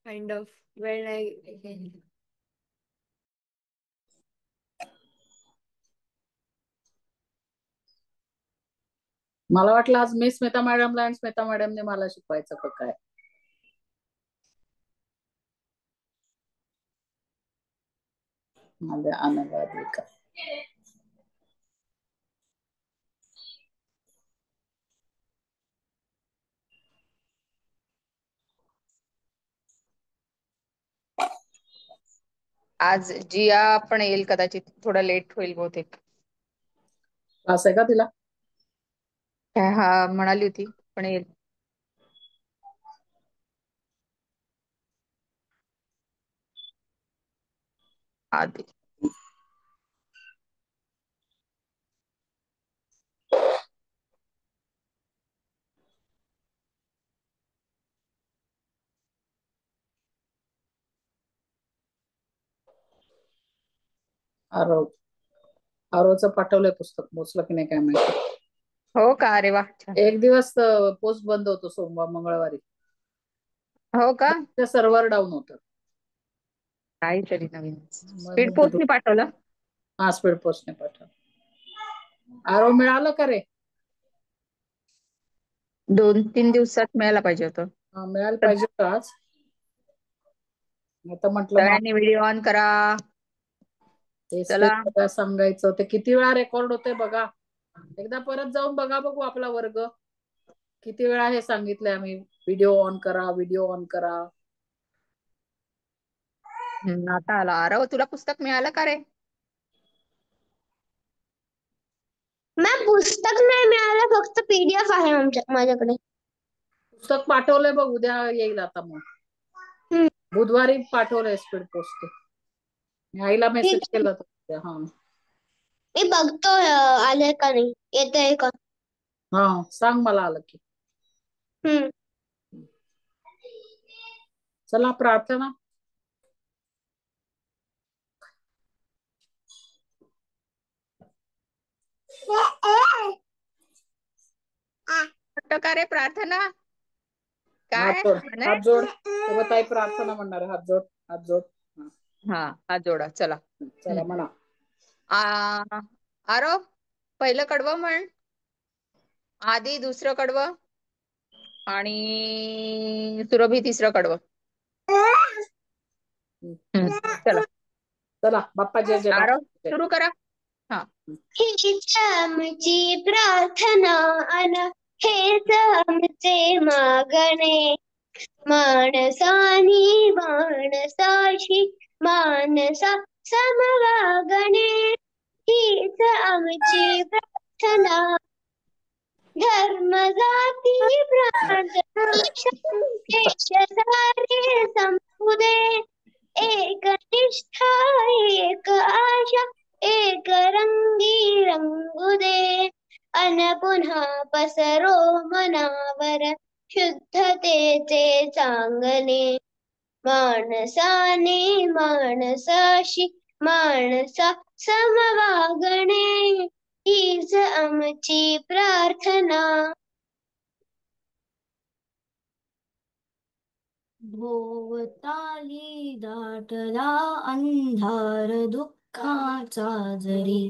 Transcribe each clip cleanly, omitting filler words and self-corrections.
Kind of when I मला वाटलं आज मी स्मिता मॅडमला आणि स्मिता मॅडमने मला शिकवायचं का काय. अनुवादिका आज जिया पण येईल कदाचित, थोडा लेट होईल बहुतेक. क्लास आहे का तिला? हा म्हणाली होती पण येईल. आधी आरोचं पाठवलंय पुस्तक, पोचलं की नाही काय माहिती. हो का, अरे वा. एक दिवस पोस्ट बंद होतो, सोमवार मंगळवारी. हो का, सर्व्हर डाऊन होतं. काहीतरी नवीन. स्पीड पोस्टने पाठवलं. हा, स्पीड पोस्टने पाठवलं. आरो मिळालं का रे? 2-3 दिवसात मिळायला पाहिजे होतं. मिळायला पाहिजे होतं आज. आता म्हटलं सगळ्यांनी व्हिडिओ ऑन करा. चला सांगायचं ते किती वेळा रेकॉर्ड होते बघा. एकदा परत जाऊन बघा, बघू आपला वर्ग. किती वेळा हे सांगितलंय आम्ही, व्हिडिओ ऑन करा, व्हिडिओ ऑन करा. आता आला. अरे तुला पुस्तक मिळालं का रे? मॅम पुस्तक नाही मिळालं, फक्त PDF आहे माझ्याकडे. पुस्तक पाठवलंय बघ, उद्या येईल आता मग. हम्म. बुधवारी पाठवलंय स्पीड पोस्ट. मी आईला मेसेज ठीक आहे. केला होता. हा मी बघतो आले का नाही, येतंय का. हा सांग मला आलं की. हम्म. चला प्रार्थना. का रे प्रार्थना? हात काय जोड, म्हणे? हात जोड. तेव्हा ताई प्रार्थना म्हणणार आहे. हात जोड, हात जोड. हा हात जोडा चला. चला म्हणा. आरव पहिलं कडवं म्हण, आधी दुसरं कडवं, आणि सुरभी तिसरं कडवं. चला चला बाप्पा जय जय. आरव बाप्पा सुरू करा. हा हीच आमची प्रार्थना अन हेच आमचे मागणे, माणसानी माणसाशी मानसा समवागणे. हीच आमची प्रार्थना, धर्म जाती प्रांत देश सारे संपुदे. एक निष्ठा एक आशा एक रंगी रंगुदे. अन पुन्हा पसरो मनावर शुद्धतेचे चांगले. माणसाने माणसाशी माणसा समवागणे. हीच आमची प्रार्थना. भोवताली दाटला अंधार दुःखाचा जरी,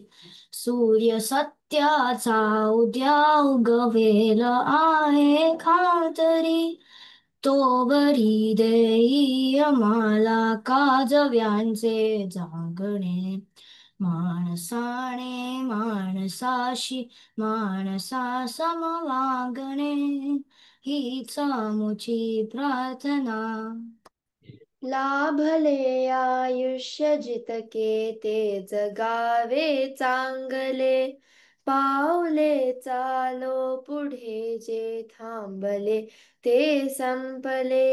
सूर्य सत्याचा उद्या उगवेल आहे खातरी. तो बरी देई आम्हाला काजव्यांचे जागणे, माणसाने माणसाशी माणसा समवागणे. हीच आमुची प्रार्थना. लाभले आयुष्य जितके ते जगावे चांगले, पावले चालो पुढे जे थांबले ते संपले.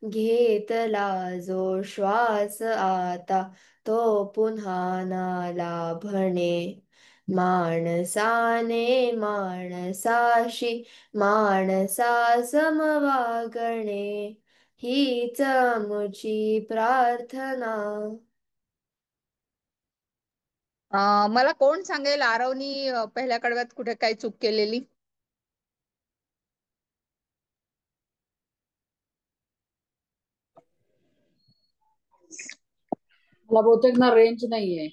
घेतला जो श्वास आता तो पुन्हा ना लाभणे, माणसाने माणसाशी माणसा समवागणे. हीच आमची प्रार्थना. मला कोण सांगेल आरवनी पहिल्या कडव्यात कुठे काय चूक केलेली? मला बहुतेक ना रेंज नाहीये.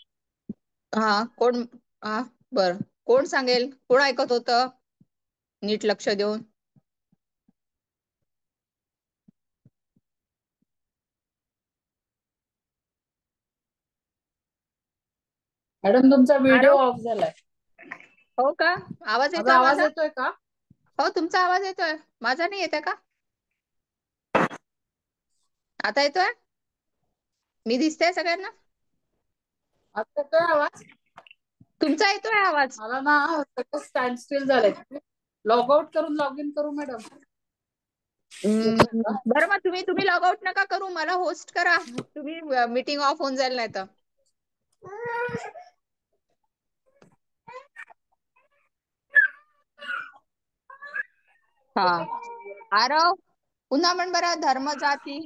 हा कोण? हा बर, कोण सांगेल? कोण ऐकत होतं नीट लक्ष देऊन? मॅडम तुमचा व्हिडिओ आरव ऑफ झालाय. हो का? आवाज माझा येतोय आवाज माझा? येतोय का? हो तुमचा आवाज येतोय, माझा नाही येतोय का? आता येतोय? मी दिसतेय सगळ्यांना? आता येतोय आवाज? तुमचा येतोय आवाज? मला ना स्टँड स्टिल झालंय. लॉग आउट करून लॉग इन करू मॅडम? बरं मग तुम्ही लॉग आउट नका करू, मला होस्ट करा. तुम्ही मीटिंग ऑफ होऊन जाईल नाही तर. हा आरव पुन्हा म्हण बरं, धर्म जाती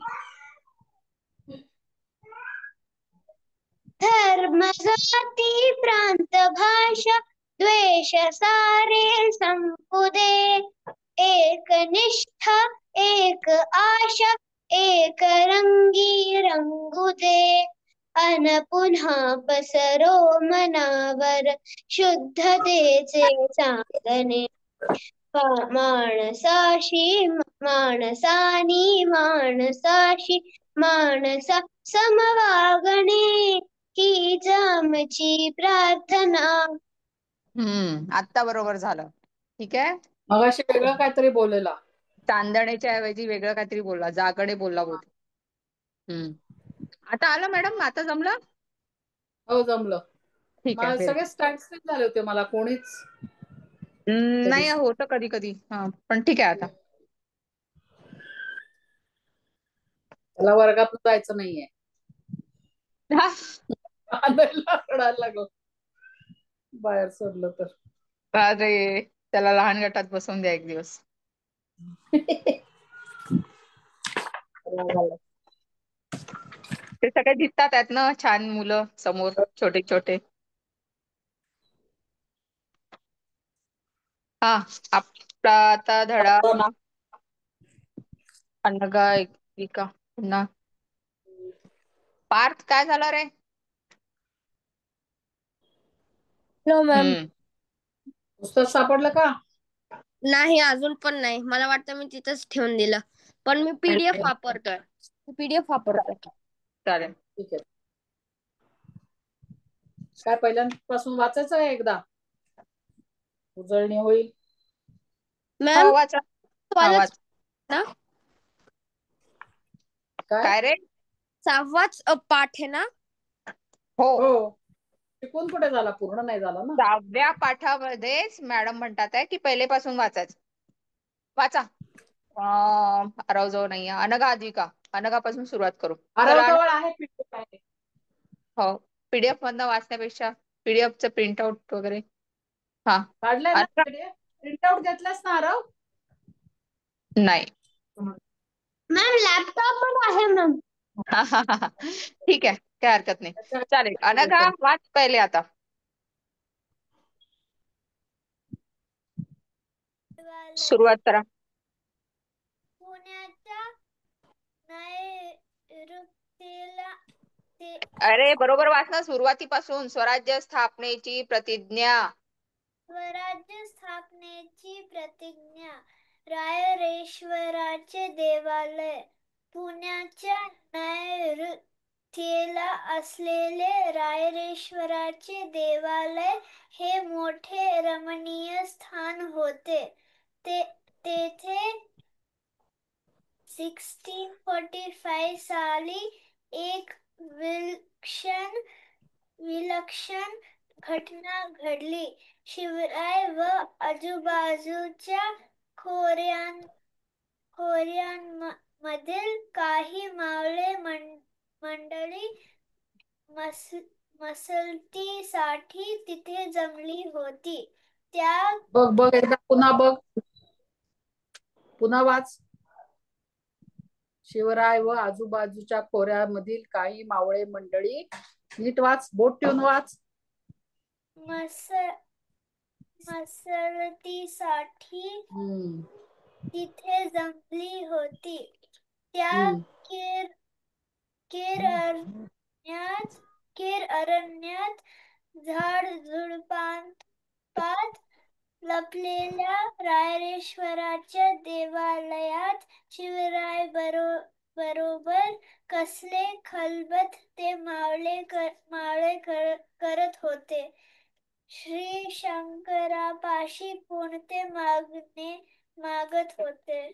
धर्म जाती प्रांत भाषा द्वेष सारे संपुदे. एक निष्ठा एक आशा एक रंगी रंगुदे. अन पुन्हा पसरो मनावर शुद्धतेचे चांदणे. माणसाशी माणसानी माणसाशी माणसा समवागणे. हीच आमची प्रार्थना. आता बरोबर झालं. ठीक आहे. मगाशी वेगळं काहीतरी बोललेला. चांदण्याच्या ऐवजी वेगळं काहीतरी बोलला, जागडे बोलला बहुतेक. आता आलं मॅडम, आता जमलं. हो जमलं. ठीक आहे, मला व्हेरी सगळे स्टँड झाले होते, मला कोणीच नाही कधीच. होतं कधी कधी. हा पण ठीक आहे आता. त्याला वर्गात जायचं नाहीये. हा, आणायला रडायला लागलं बाहेर सोडलं तर. अरे त्याला लहान गटात बसवून द्या एक दिवस. ते सगळे दिसतात आहेत ना छान मुलं समोर, छोटे छोटे. हा, आपला आता धडा अनघा एका पुन्हा. पार्थ काय झालं रे? No ma'am. हम्म पुस्तक सापडलं का? नाही, अजून पण नाही. मला वाटतं मी तिथंच ठेवून दिलं. पण मी पीडीएफ वापरतोय. चालेल. ठीक आहे. काय पहिल्यापासून वाचायचं आहे एकदा, उजळणी होईल. मॅम, हो वाचा. हा वालच वाच. ना? काय? काय रे? 6वाच पाठ आहे ना? हो, हो, शिकून कुठे झाला, पूर्ण नाही झाला ना. 6व्या पाठामध्येच मॅडम म्हणतात आहे की पहिलेपासून वाचायचं. वाचा. आराव जवळ नाहीये. अनघा आद्विका, अनघापासून सुरुवात करू. आरव चला जवळ आहे PDF आहे. हो, पीडीएफ मधनं वाचण्यापेक्षा पीडीएफचं प्रिंटआउट वगैरे. हा, काढलाय ना अनघा. PDF, प्रिंटआउट घेतलास ना आरव? नाही. मॅम, लॅपटॉप पण आहे मॅम. ठीक आहे, काय हरकत नाही. चालेल, अनघा वाच पहिले आता. सुरुवात करा. पुण्याच्या नैऋत्येला अरे बरोबर वाच ना, सुरुवातीपासून. स्वराज्य स्थापनेची प्रतिज्ञा. स्वराज्य स्थापनेची प्रतिज्ञा. रायरेश्वराचे देवालय. पुण्याच्या नैऋत्येला असलेले रायरेश्वराचे देवालय हे मोठे रमणीय स्थान होते. तेथे 1645 साली एक विलक्षण घटना घडली. शिवराय व आजूबाजूच्या खोऱ्यांमधील काही मावळे मंडळी मसलतीसाठी तिथे जमली होती. त्या बघ बघ एकदा पुन्हा बघ, पुन्हा वाच. शिवराय व आजूबाजूच्या खोऱ्यामधील काही मावळे मंडळी, नीट वाच, बोट ठेवून वाच. मसलतीसाठी हम्म. तिथे जमली होती. त्या हम्म. केर अरण्यात झाडझुडपात लपलेल्या रायरेश्वराच्या देवालयात शिवराय बरोबर कसले खलबत ते मावळे करत होते. श्री शंकरापाशी कोणते मागत होते.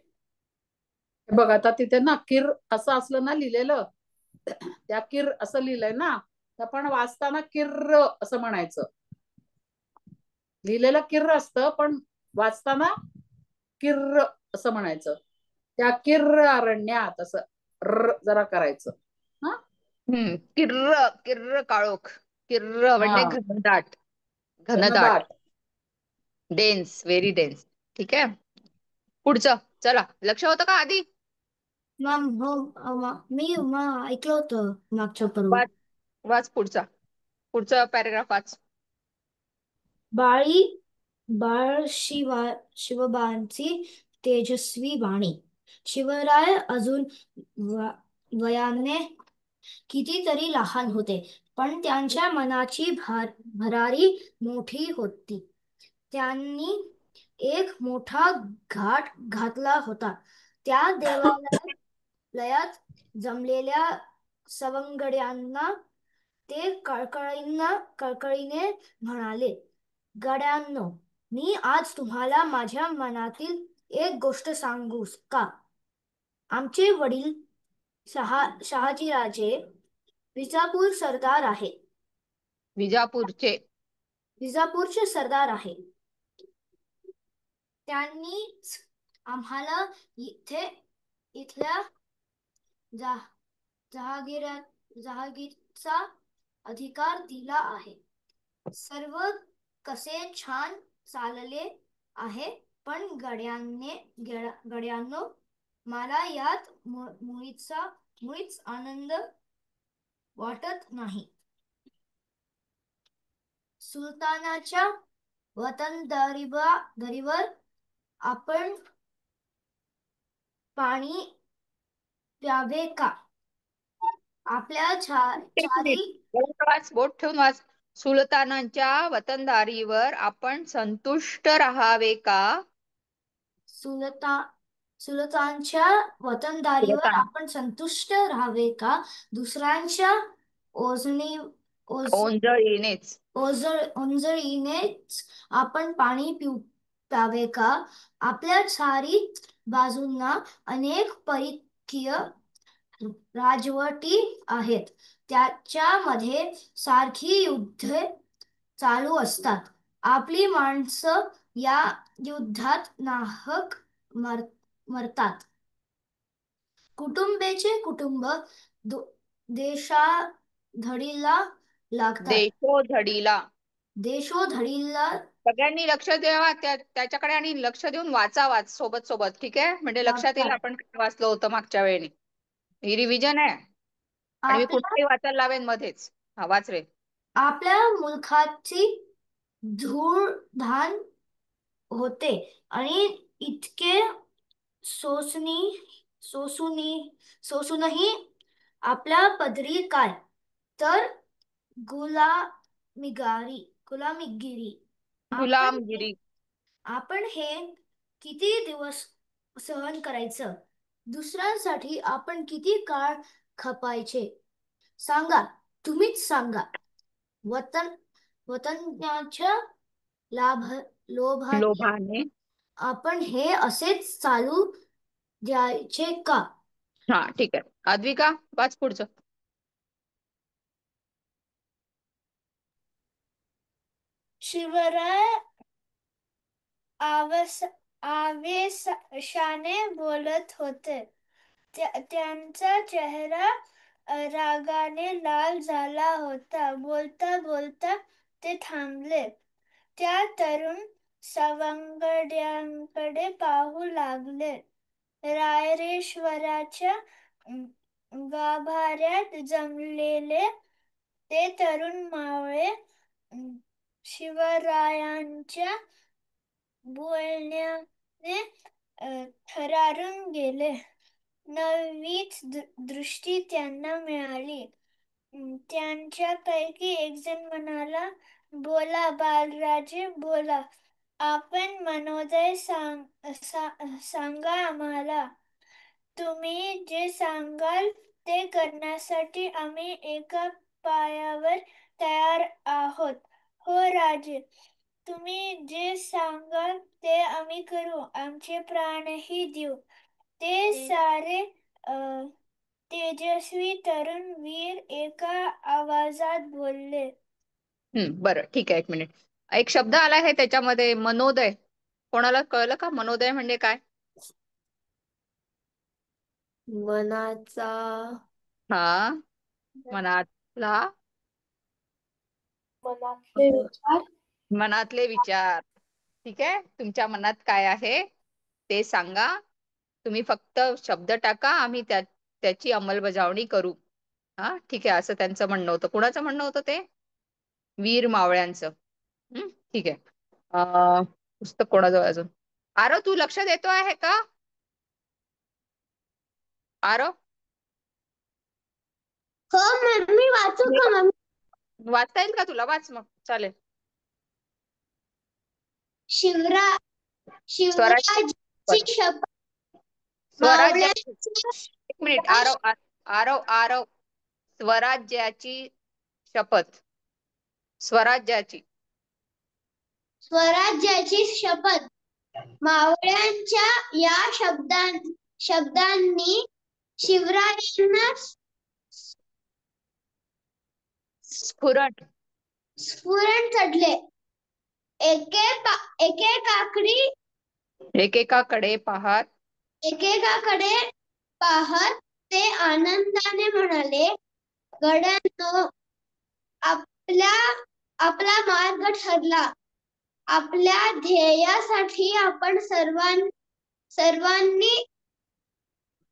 बघ आता तिथे ना किर असं असलं ना लिहिलेलं, त्या किर असं लिहिलंय ना, तर पण वाचताना किर्र असं म्हणायचं. लिहिलेलं किर्र असतं, पण वाचताना किर्र असं म्हणायचं. त्या किर्र अरण्यात असं जरा करायचं. हा, किर्र किर्र काळोख. किर्र म्हणजे हा, घनदाट. घनदाट, घनदाट. Dense, very dense. ठीक आहे, पुढचं. चला, लक्ष होतं का आधी? मॅम, हो. मी ऐकलं होतं मागच्या पर्व. वाच, वाच पुढचा. पुढचा पॅराग्राफ वाच. बाळ शिवबांची तेजस्वी वाणी. शिवराय अजून वयाने कितीतरी लहान होते, पण त्यांच्या मनाची भरारी मोठी होती. त्यांनी एक मोठा घाट घातला होता. त्या देवालयात जमलेल्या सवंगड्यांना ते कळकळीने म्हणाले, गड्यांनो, मी आज तुम्हाला माझ्या मनातील एक गोष्ट सांगू का? आमचे वडील शहाजीराजे विजापूर सरदार आहेत. विजापूरचे सरदार आहेत. त्यांनी आम्हाला इथल्या जहागीरचा अधिकार दिला आहे. सर्व कसे छान चालले आहे, पण गड्यांनो मला यात मुळीच आनंद वाटत नाही. सुलतानाच्या वतनदारीवर आपण पाणी प्यावे का? आपल्या चारी बोट ठेवून वाच. सुलतानाच्या वतनदारीवर आपण संतुष्ट राहावे का? सुलतानच्या वतनदारीवर आपण संतुष्ट राहावे का? दुसऱ्यांच्या ओंजळीनेच आपण पाणी प्यावे का? आपल्या चारी बाजूंना अनेक परकीय राजवटी आहेत. त्याच्यामध्ये सारखी युद्धे चालू असतात. आपली माणसं या युद्धात नाहक मरतात. कुटुंबाचे कुटुंब देशोधडीला लागतात. देशोधडीला सगळ्यांनी लक्ष द्यावा त्याच्याकडे आणि लक्ष देऊन वाचा सोबत. ठीक आहे, म्हणजे लक्षात येईल आपण काय वाचलं होतं मागच्या वेळी. ही रिव्हिजन आहे आणि मी कुठेही वाचायला लावेन मध्येच. हा वाच रे. आपल्या मुलखाची धूळधाण होते आणि इतके सोसूनही आपल्या पदरी काय तर गुलामगिरी. आपण हे किती दिवस सहन करायचं? दुसऱ्यांसाठी आपण किती काळ खपायचे? सांगा, तुम्हीच सांगा. वतनाच्या लोभाने आपण हे असेच चालू द्यायचे का? हा ठीक आहे. अद्विका वाच पुढचं. शिवराय आवेशाने बोलत होते. त्यांचा चेहरा रागाने लाल झाला होता. बोलता ते थांबले. त्या तरुण सवंगड्यांकडे पाहू लागले. रायरेश्वराच्या गाभाऱ्यात जमलेले ते तरुण मावळे शिवरायांच्या बोलण्याने थरारून गेले. नवीच दृष्टी त्यांना मिळाली. त्यांच्यापैकी एक जण म्हणाला, बोला बालराजे, बोला. आपण मनोदय सांगा आम्हाला. तुम्ही जे सांगाल ते करण्यासाठी आम्ही एका पायावर तयार आहोत. हो राजे, तुम्ही जे सांगाल ते आम्ही करू, आमचे प्राणही देऊ. ते सारे तेजस्वी तरुण वीर एका आवाजात बोलले. बरं ठीक आहे, एक मिनिट. एक शब्द आला आहे त्याच्यामध्ये, मनोदय. कोणाला कळलं का मनोदय म्हणजे काय? मनाचा हा, मनातला मनातले विचार. ठीक आहे, तुमच्या मनात काय आहे ते सांगा. तुम्ही फक्त शब्द टाका, आम्ही त्याची अंमलबजावणी करू. हा ठीक आहे, असं त्यांचं म्हणणं होतं. कुणाचं म्हणणं होतं ते? वीर मावळ्यांचं. ठीक आहे. पुस्तक कोणाजवळ अजून? आरव, तू लक्ष देतो आहे का? आरव, हो मम्मी, वाचू का मम्मी? वाचता येईल का तुला? वाच मग, चालेल. शिवरायांची शपथ. स्वराज्याची. एक मिनिट, आरव, स्वराज्याची शपथ. स्वराज्याची स्वराज्याची शपथ. मावळ्यांच्या या शब्दांनी शिवरायांना स्फुरण स्फुरण चढले. एकेकाकडे पाहत एकेकाकडे पाहत ते आनंदाने म्हणाले, गड्यांनो, आपला मार्ग ठरला. आपल्या ध्येयासाठी आपण सर्वांनी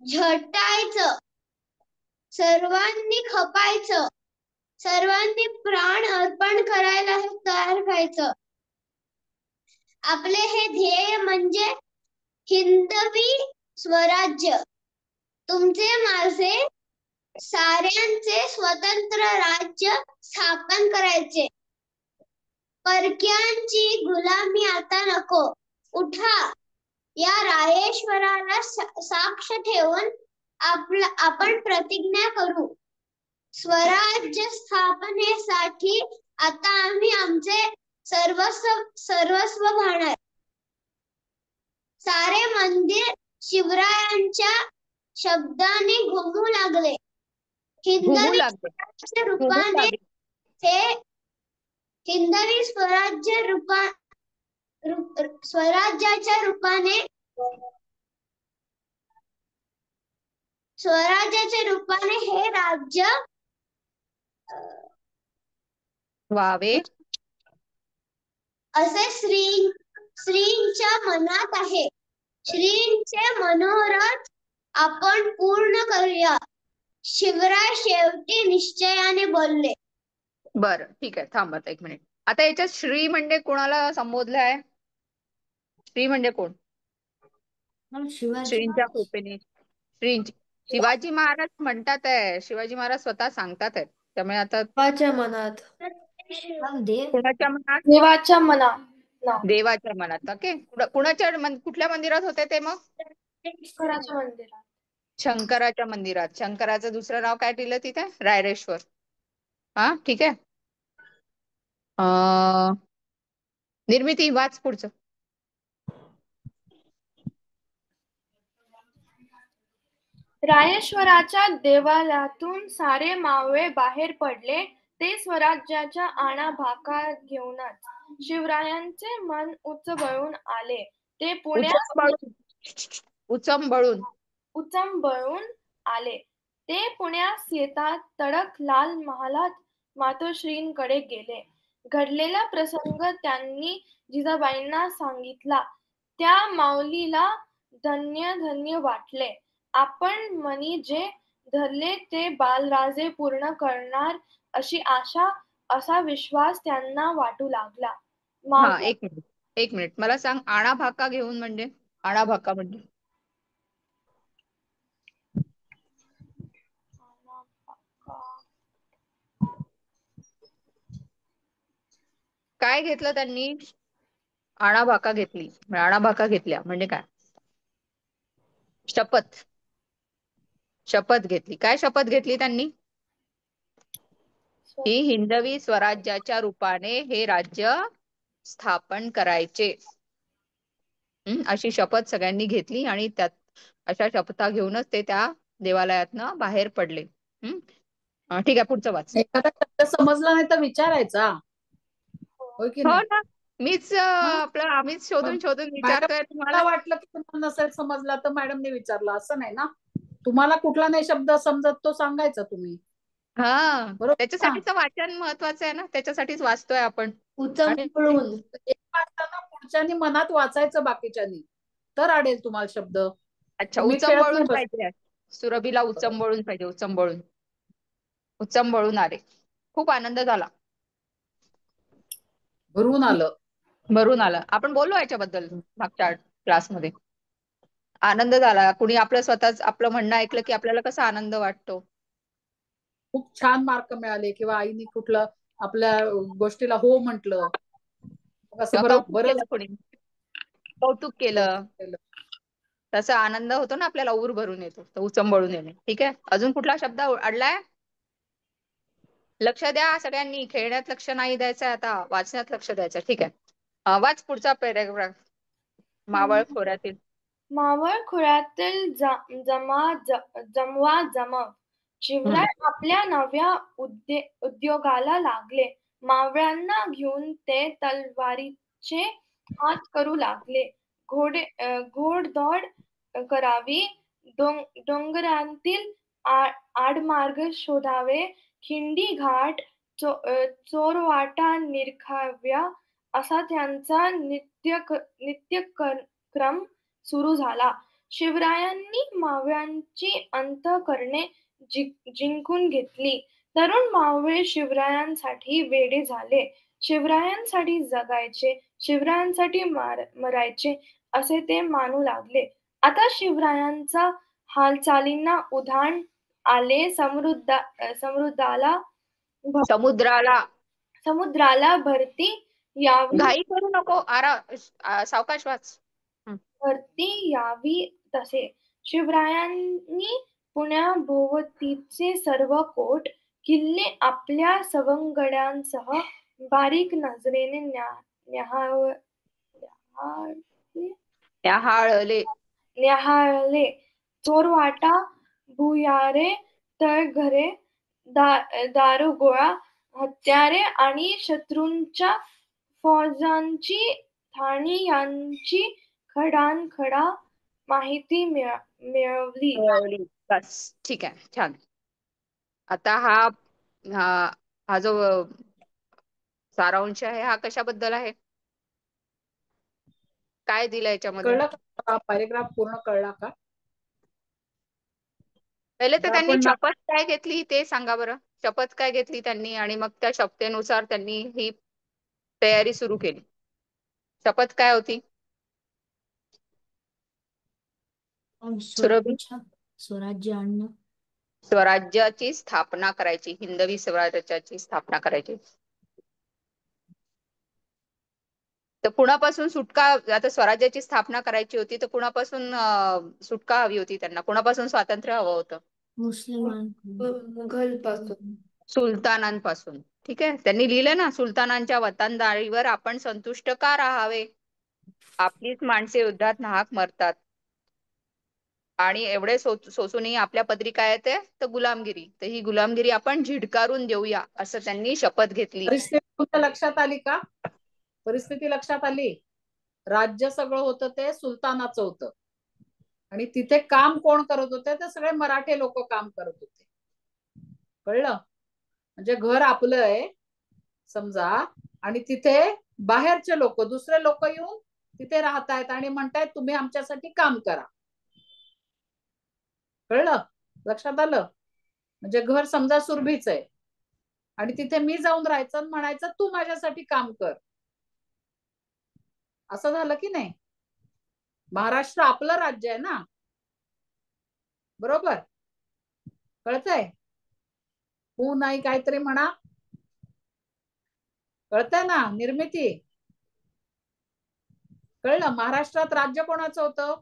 झटायचं, सर्वांनी खपायचं, सर्वांनी प्राण अर्पण करायला तयार व्हायचं. आपले हे ध्येय म्हणजे हिंदवी स्वराज्य. तुमचे माझे साऱ्यांचे स्वतंत्र राज्य स्थापन करायचे. परक्यांची गुलामी आता नको. उठा, या रायेश्वराला साक्ष ठेवून आपण प्रतिज्ञा करू. स्वराज्य स्थापनेसाठी आता आम्ही आमचे सर्वस्व वाहणार. सारे मंदिर शिवरायांच्या शब्दाने घुमू लागले. घुमू लागले रूपाने हे हिंदवी स्वराज्याच्या रूपाने हे राज्य व्हावे असे श्रींच्या मनात आहे. श्रींचे मनोरथ आपण पूर्ण करूया. शिवराय शेवटी निश्चयाने बोलले. बरं, ठीक आहे, थांब आता 1 मिनिट. आता याच्यात श्री म्हणजे कोणाला संबोधलं आहे? श्री म्हणजे कोण? शिवाजी श्रींच्या महाराज. कृपेने शिवाजी महाराज म्हणतात आहे, शिवाजी महाराज स्वतः सांगतात आहेत. त्यामुळे आता बाच्या मनात कुणाच्या मनात? देवाच्या मना देवाच्या मनात. ओके, कुठल्या मंदिरात होते ते मग? शंकराच्या मंदिरात. शंकराच्या मंदिरात. शंकराचं दुसरं नाव काय दिलं तिथे? रायरेश्वर. हा, ठीक आहे. निर्मिती, वाच पुढचं. रायेश्वराच्या देवालयातून सारे मावळे बाहेर पडले. ते स्वराज्याच्या आणाभाका घेऊनच शिवरायांचे मन उचंबळून आले. ते उचंबळून आले. ते पुण्यास येता तडक लाल महालात मातोश्रींकडे गेले. घडलेला प्रसंग त्यांनी जिजाबाईंना सांगितला. त्या माऊलीला धन्य धन्य वाटले. आपण मनी जे धरले ते बालराजे पूर्ण करणार अशी आशा, असा विश्वास त्यांना वाटू लागला. हा, एक मिनिट मला सांग, आणाभाका घेऊन म्हणजे? आणाभाका म्हणजे काय घेतलं त्यांनी? आणाभाका घेतली. आणाभाका घेतल्या म्हणजे काय? शपथ घेतली. काय शपथ घेतली त्यांनी? ही हिंदवी स्वराज्याच्या रूपाने हे राज्य स्थापन करायचे. अशी शपथ सगळ्यांनी घेतली आणि त्यात अशा शपथा घेऊनच ते त्या देवालयातनं बाहेर पडले. ठीक आहे, पुढचं वाच. एखादा शब्द समजला नाही तर विचारायचा, होय की हो नाही? ना, आम्हीच शोधून विचारतोय तुम्हाला. मला वाटलं की तुम्हाला नसेल समजला तर मॅडमने विचारलं, असं नाही ना. तुम्हाला कुठला नाही शब्द समजत तो सांगायचा तुम्ही. हा, बरोबर. त्याच्यासाठीच वाचन महत्वाचं आहे ना, त्याच्यासाठीच वाचतोय आपण. उचंबळून. एक वाचताना पुढच्यानी मनात वाचायचं, बाकीच्यानी, तर आडेल तुम्हाला शब्द. अच्छा, तुम्ही खेळत उचंबळून नाही बस. पाहिजे. सुरभीला उचंबळून पाहिजे. उचंबळून आले. खूप आनंद झाला. भरून आलं. आपण बोललो याच्याबद्दल मागच्या क्लासमध्ये. आनंद झाला. कुणी आपलं स्वतःच आपलं म्हणणं ऐकलं की आपल्याला कसा आनंद वाटतो. खूप छान मार्क मिळाले किंवा आईनी कुठलं आपल्या गोष्टीला हो म्हटलं, असं कौतुक केलं, तसा आनंद होतो ना आपल्याला, ऊर भरून येतो. तर उचंबळून येणे. ठीक आहे, अजून कुठला शब्द अडलाय? लक्ष द्या सगळ्यांनी. खेळण्यात लक्ष नाही द्यायचं, आता वाचण्यात लक्ष द्यायचं. ठीक आहे. वाच पुढचा पॅराग्राफ. मावळ खोऱ्यातील. मावळ खोऱ्यातील जमवा जमव. शिवराय आपल्या नव्या उद्योगाला लागले. मावळ्यांना घेऊन ते तलवारीचे हात करू लागले. घोडदौड करावी, डोंगरांतील आडमार्ग शोधावे, खिंडी घाट चोरवाटा निरखाव्या, असा त्यांचा नित्यक्रम सुरू झाला. शिवरायांनी मावळ्यांची अंतःकरणे जिंकून घेतली. तरुण मावळे शिवरायांसाठी वेडे झाले. शिवरायांसाठी जगायचे, शिवरायांसाठी मरायचे असे ते मानू लागले. आता शिवरायांचा हालचालींना उधाण आले. समुद्राला भरती यावी, घाई करू नको, सावकाश वाच. भरती यावी तसे. शिवरायांनी पुण्याभोवतीचे सर्व कोट किल्ले आपल्या सवंगड्यांसह बारीक नजरेने न्याहाळले. चोरवाटा, भुयारे, तळघरे, दारुगोळा, हत्यारे आणि शत्रूंच्या फौजांची ठाणी यांची खडानखडा माहिती मिळवली. बस, ठीक आहे, छान. आता हा जो सारांश आहे हा कशाबद्दल आहे? काय दिलं याच्यामध्ये? कळलं का? पॅरेग्राफ पूर्ण कळला का? पहिले तर त्यांनी आपण शपथ काय घेतली ते सांगा बरं. शपथ काय घेतली त्यांनी आणि मग त्या शपथेनुसार त्यांनी ही तयारी सुरू केली. शपथ काय होती? सुरभी? स्वराज्य आणणं. स्वराज्याची स्थापना करायची, हिंदवी स्वराज्याची स्थापना करायची. तर कुणापासून सुटका, आता स्वराज्याची स्थापना करायची होती तर कुणापासून सुटका हवी होती त्यांना? कुणापासून स्वातंत्र्य हवं होतं? मुघल पासून. सुलतानांपासून. ठीक आहे, त्यांनी लिहिलं ना, सुलतानांच्या वतनदारीवर आपण संतुष्ट का राहावे? आपलीच माणसे युद्धात नाहक मरतात आणि एवढे सोसूनही आपल्या पदरी काय येते तर गुलामगिरी. तर ही गुलामगिरी आपण झिडकारून देऊया असं त्यांनी शपथ घेतली. परिस्थिती तुमच्या लक्षात आली का? परिस्थिती लक्षात आली. राज्य सगळं होतं ते सुलतानाचं होतं आणि तिथे काम कोण करत होते? ते सगळे मराठे लोक काम करत होते. कळलं? म्हणजे घर आपलं आहे समजा आणि तिथे बाहेरचे लोक, दुसरे लोक येऊन तिथे राहतायत आणि म्हणतायत तुम्ही आमच्यासाठी काम करा. कळलं? लक्षात आलं? म्हणजे घर समजा सुरभीच आहे आणि तिथे मी जाऊन राहायचं आणि म्हणायचं तू माझ्यासाठी काम कर. असं झालं की नाही? महाराष्ट्र आपलं राज्य आहे ना, बरोबर? कळतंय? हो नाही काहीतरी म्हणा. कळतंय ना? निर्मिती कळलं? महाराष्ट्रात राज्य कोणाचं होतं?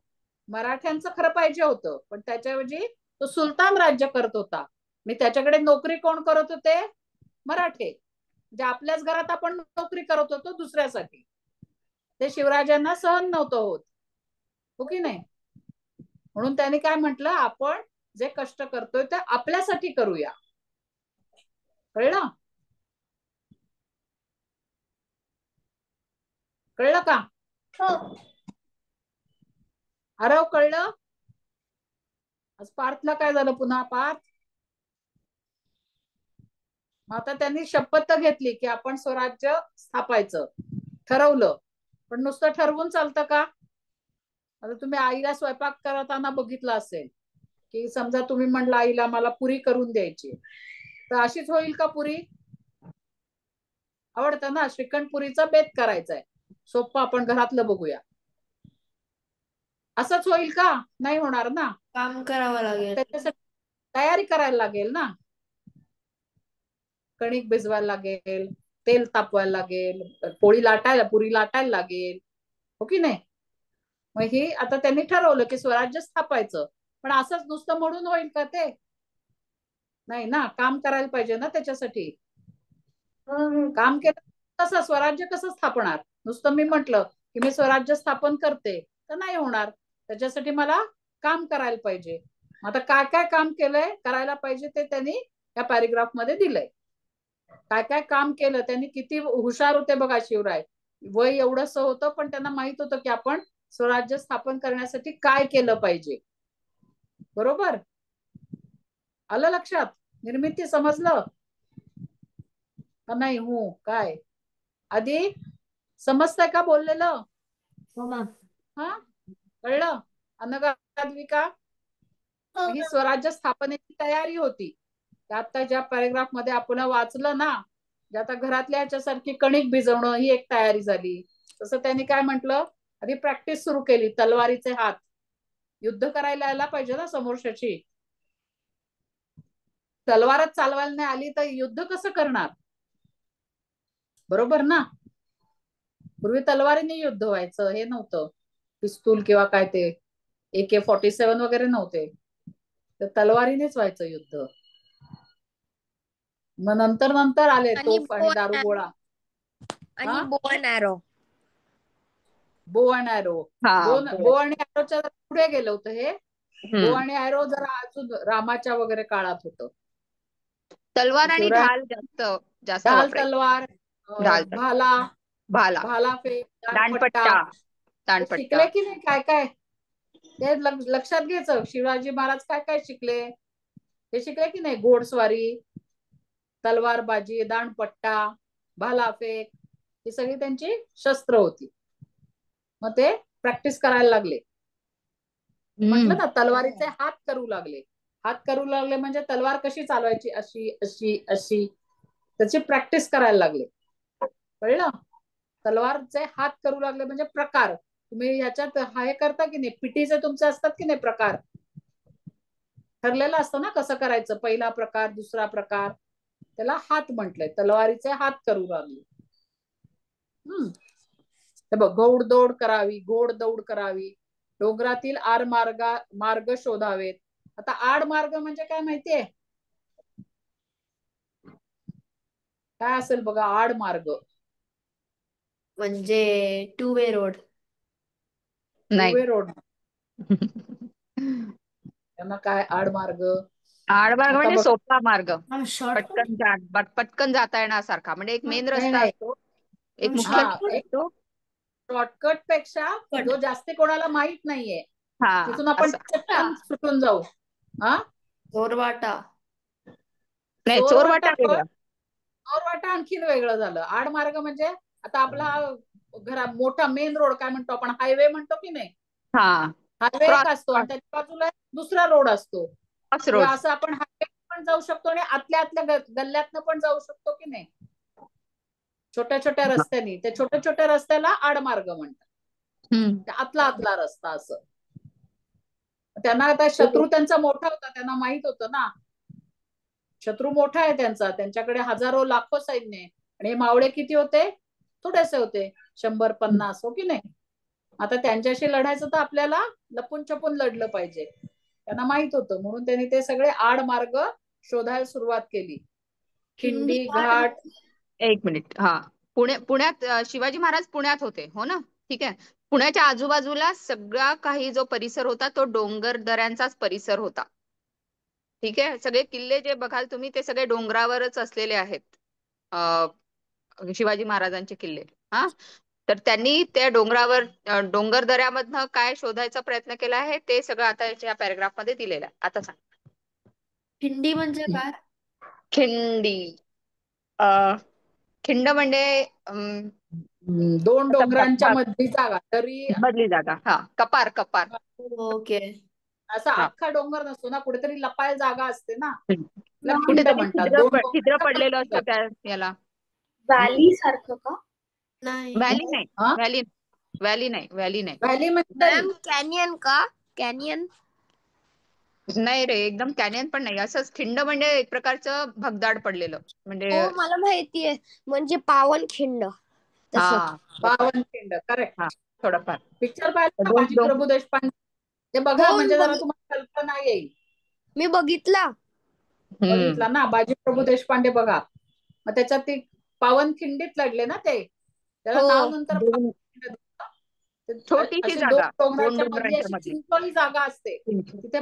मराठ्यांचं खरं पाहिजे होतं, पण त्याच्याऐवजी तो सुलतान राज्य करत होता. मी त्याच्याकडे नोकरी कोण करत होते? मराठे. म्हणजे आपल्याच घरात आपण नोकरी करत होतो दुसऱ्यासाठी. ते शिवराजांना सहन नव्हतं होत, हो की नाही? म्हणून त्यांनी काय म्हटलं, आपण जे कष्ट करतोय ते आपल्यासाठी करूया. कळलं? कळलं का? अरे कळलं? आज पार्थला काय झालं पुन्हा? पार्थ आता त्यांनी शपथ घेतली की आपण स्वराज्य स्थापायचं, ठरवलं. पण नुसतं ठरवून चालतं का? आता तुम्ही आईला स्वयंपाक करताना बघितलं असेल की समजा तुम्ही म्हणलं आईला मला पुरी करून द्यायची, तर अशीच होईल का पुरी? आवडतं ना, श्रीखंड पुरीचा बेत करायचा आहे, सोप्पं, आपण घरातलं बघूया. असंच होईल का? नाही होणार ना. काम करावं लागेल, त्याच्यासाठी तयारी करायला लागेल ना. कणिक भिजवायला लागेल, तेल तापवायला लागेल, पुरी लाटायला लागेल, हो की नाही? मग हे आता त्यांनी ठरवलं की स्वराज्य स्थापायचं, पण असंच नुसतं म्हणून होईल का? ते नाही ना, काम करायला पाहिजे ना त्याच्यासाठी. काम केलं कसं स्वराज्य कसं स्थापणार? नुसतं मी म्हटलं की मी स्वराज्य स्थापन करते तर नाही होणार. त्याच्यासाठी मला काम करायला पाहिजे. आता काय काय काम केलंय करायला पाहिजे ते त्यांनी या पॅरेग्राफ मध्ये दिलंय. काय काय काम केलं त्यांनी. किती हुशार होते बघा शिवराय. वय एवढंस होतं पण त्यांना माहित होतं की आपण स्वराज्य स्थापन करण्यासाठी काय केलं पाहिजे. बरोबर आलं लक्षात. निर्मिती समजलं का नाही. हो काय आधी समजतंय का बोललेलं. हो मॅम. हा कळलं. अनगाद्विका ही स्वराज्य स्थापनेची तयारी होती. आता ज्या पॅरेग्राफ मध्ये आपण वाचलं ना, जे आता घरातल्या ह्याच्यासारखी कणिक भिजवणं ही एक तयारी झाली. तसं त्यांनी काय म्हटलं आधी प्रॅक्टिस सुरू केली. तलवारीचे हात. युद्ध करायला यायला पाहिजे ना समोरच्याची. तलवारच चालवायला नाही आली तर युद्ध कसं करणार. बरोबर ना. पूर्वी तलवारीने युद्ध व्हायचं. हे नव्हतं पिस्तूल किंवा काय ते AK-47 वगैरे नव्हते. तर तलवारीनेच व्हायचं युद्ध. मग नंतर नंतर आले तोफ आणि दारुगोळा. आणि बो अँड ॲरो. बो अँड ॲरो. बो आणि ॲरोच्या पुढे गेलं होतं हे. बो आणि ॲरो जरा अजून रामाच्या वगैरे काळात होतं. तलवार आणि शिवराय ढाल जास्त ढाल वापरायचे. तलवार ढाल भाला भाला भाला फेक दांडपट्टा दांडपट्टा दांडपट्टा शिकले की नाही काय काय ते लक्षात घ्यायचं. शिवाजी महाराज काय काय शिकले हे शिकले की नाही. घोडस्वारी तलवारबाजी दांडपट्टा भाला फेक ही सगळी त्यांची शस्त्र होती. मग ते प्रॅक्टिस करायला लागले. म्हटलं ना तलवारीचे हात करू लागले. हात करू लागले म्हणजे तलवार कशी चालवायची अशी अशी अशी त्याची प्रॅक्टिस करायला लागले. कळलं. तलवारचे हात करू लागले म्हणजे प्रकार. तुम्ही ह्याच्यात हे करता की नाही. पिटीचे तुमचे असतात की नाही प्रकार. ठरलेलं असतं ना कसं करायचं. पहिला प्रकार दुसरा प्रकार त्याला हात म्हटलंय. तलवारीचे हात करू लागले. बघ घोडदौड करावी घोड दौड करावी. डोंगरातील मार्ग शोधावेत. आता आड मार्ग म्हणजे काय माहितीये काय असेल बघा. आड मार्ग म्हणजे 2 वे रोड. नाही. वे रोड त्यांना काय आड मार्ग. आडमार्ग म्हणजे सोपा मार्ग. शॉर्टकट. पटकन जाता येण्यासारखा. म्हणजे एक मेन नाही रस्ता नाही. असतो. एक मुख्य हा रस्ता एक असतो. शॉर्टकट पेक्षा जो जास्त कोणाला माहित नाहीये हा तिथून आपण चटकन सुटून जाऊ. हा चोरवाटा. नाही चोरवाटा चोरवाटा वेगळा. चोरवाटा आणखीन वेगळं झालं. आड मार्ग म्हणजे आता आपला घरा मोठा मेन रोड काय म्हणतो आपण हायवे म्हणतो की नाही. हा हायवे एक असतो आणि त्याच्या बाजूला दुसरा रोड असतो. रोड. असं आपण हायवे पण जाऊ शकतो आणि आतल्या गल्ल्यातनं पण जाऊ शकतो की नाही. छोट्या छोट्या रस्त्यानी. त्या छोट्या छोट्या रस्त्याला आडमार्ग म्हणतात. आतला रस्ता असं. त्यांना आता शत्रू त्यांचा मोठा होता. त्यांना माहित होतं ना शत्रू मोठा आहे त्यांचा. त्यांच्याकडे हजारो लाखो सैन्य आहे. आणि हे मावळे किती होते थोडेसे होते. 100-50 हो की नाही. आता त्यांच्याशी लढायचं तर आपल्याला लपून छपून लढलं पाहिजे. त्यांना माहित होतं म्हणून त्यांनी ते सगळे आड मार्ग शोधायला सुरुवात केली. खिंडी घाट. एक मिनिट. हा पुण्यात शिवाजी महाराज पुण्यात होते हो ना. ठीक आहे. पुण्याच्या आजूबाजूला सगळा काही जो परिसर होता तो डोंगर दऱ्यांचाच परिसर होता. ठीक आहे. सगळे किल्ले जे बघाल तुम्ही ते सगळे डोंगरावरच असलेले आहेत. शिवाजी महाराजांचे किल्ले. हा तर त्यांनी त्या डोंगरावर डोंगर दऱ्यामधनं काय शोधायचा प्रयत्न केला आहे ते सगळं आता या पॅरेग्राफ मध्ये दिलेलं आहे. आता सांग. खिंडी म्हणजे काय. खिंडी खिंड म्हणजे दोन डोंगरांच्या मधली जागा तरी मधली जागा. हा कपार. ओके. असा अख्खा डोंगर नसतो ना. कुठेतरी लपायला जागा असते ना. खिंड कुठेतरी म्हणतात. दोन छिद्र पडलेलं असतं त्या याला. व्हॅली सारखं का. नाही. व्हॅली नाही. हा? व्हॅली नाही. व्हॅली म्हणजे मॅम कॅनियन का. कॅनियन. नाही रे एकदम कॅनियन पण नाही. असंच खिंड म्हणजे एक प्रकारचं भगदाड पडलेलं म्हणजे. हो मला माहितीये. म्हणजे पावनखिंड. हा पावनखिंड करेक्ट. हा थोडंफार. पिक्चर पाहिलं का बाजी प्रभू देशपांडे. ते बघा हो, म्हणजे जरा तुम्हाला कल्पना येईल. मी बघितला. बघितला ना बाजी प्रभू देशपांडे बघा. मग त्याच्यात ती पावनखिंडीत लढले ना ते त्याला हो. नाव नंतर दोन छोटीशी अशी जागा, दोन डोंगराच्या मध्ये डोंगरांच्या अशी मध्ये. चिंचोळी जागा असते, तिथे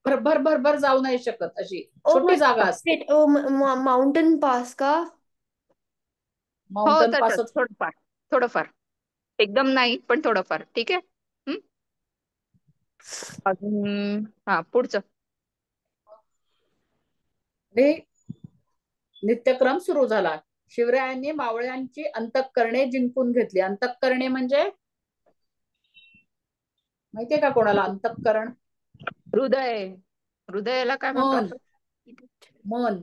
भरभर भरभर जाऊ नाही शकत, अशी छोटी जागा असते. माउंटेन पास का? हो, माउंटन तसंच पासच. थोडंफार थोडंफार, एकदम नाही पण थोडंफार. ठीक आहे. हम्म. अजून हा पुढचं. आणि नित्यक्रम सुरू झाला. शिवरायांनी मावळ्यांची अंतःकरणे जिंकून घेतली. अंतःकरणे म्हणजे माहितीये का कोणाला अंतःकरण? हृदय, हृदयाला काय म्हणतो मन. आपण? मन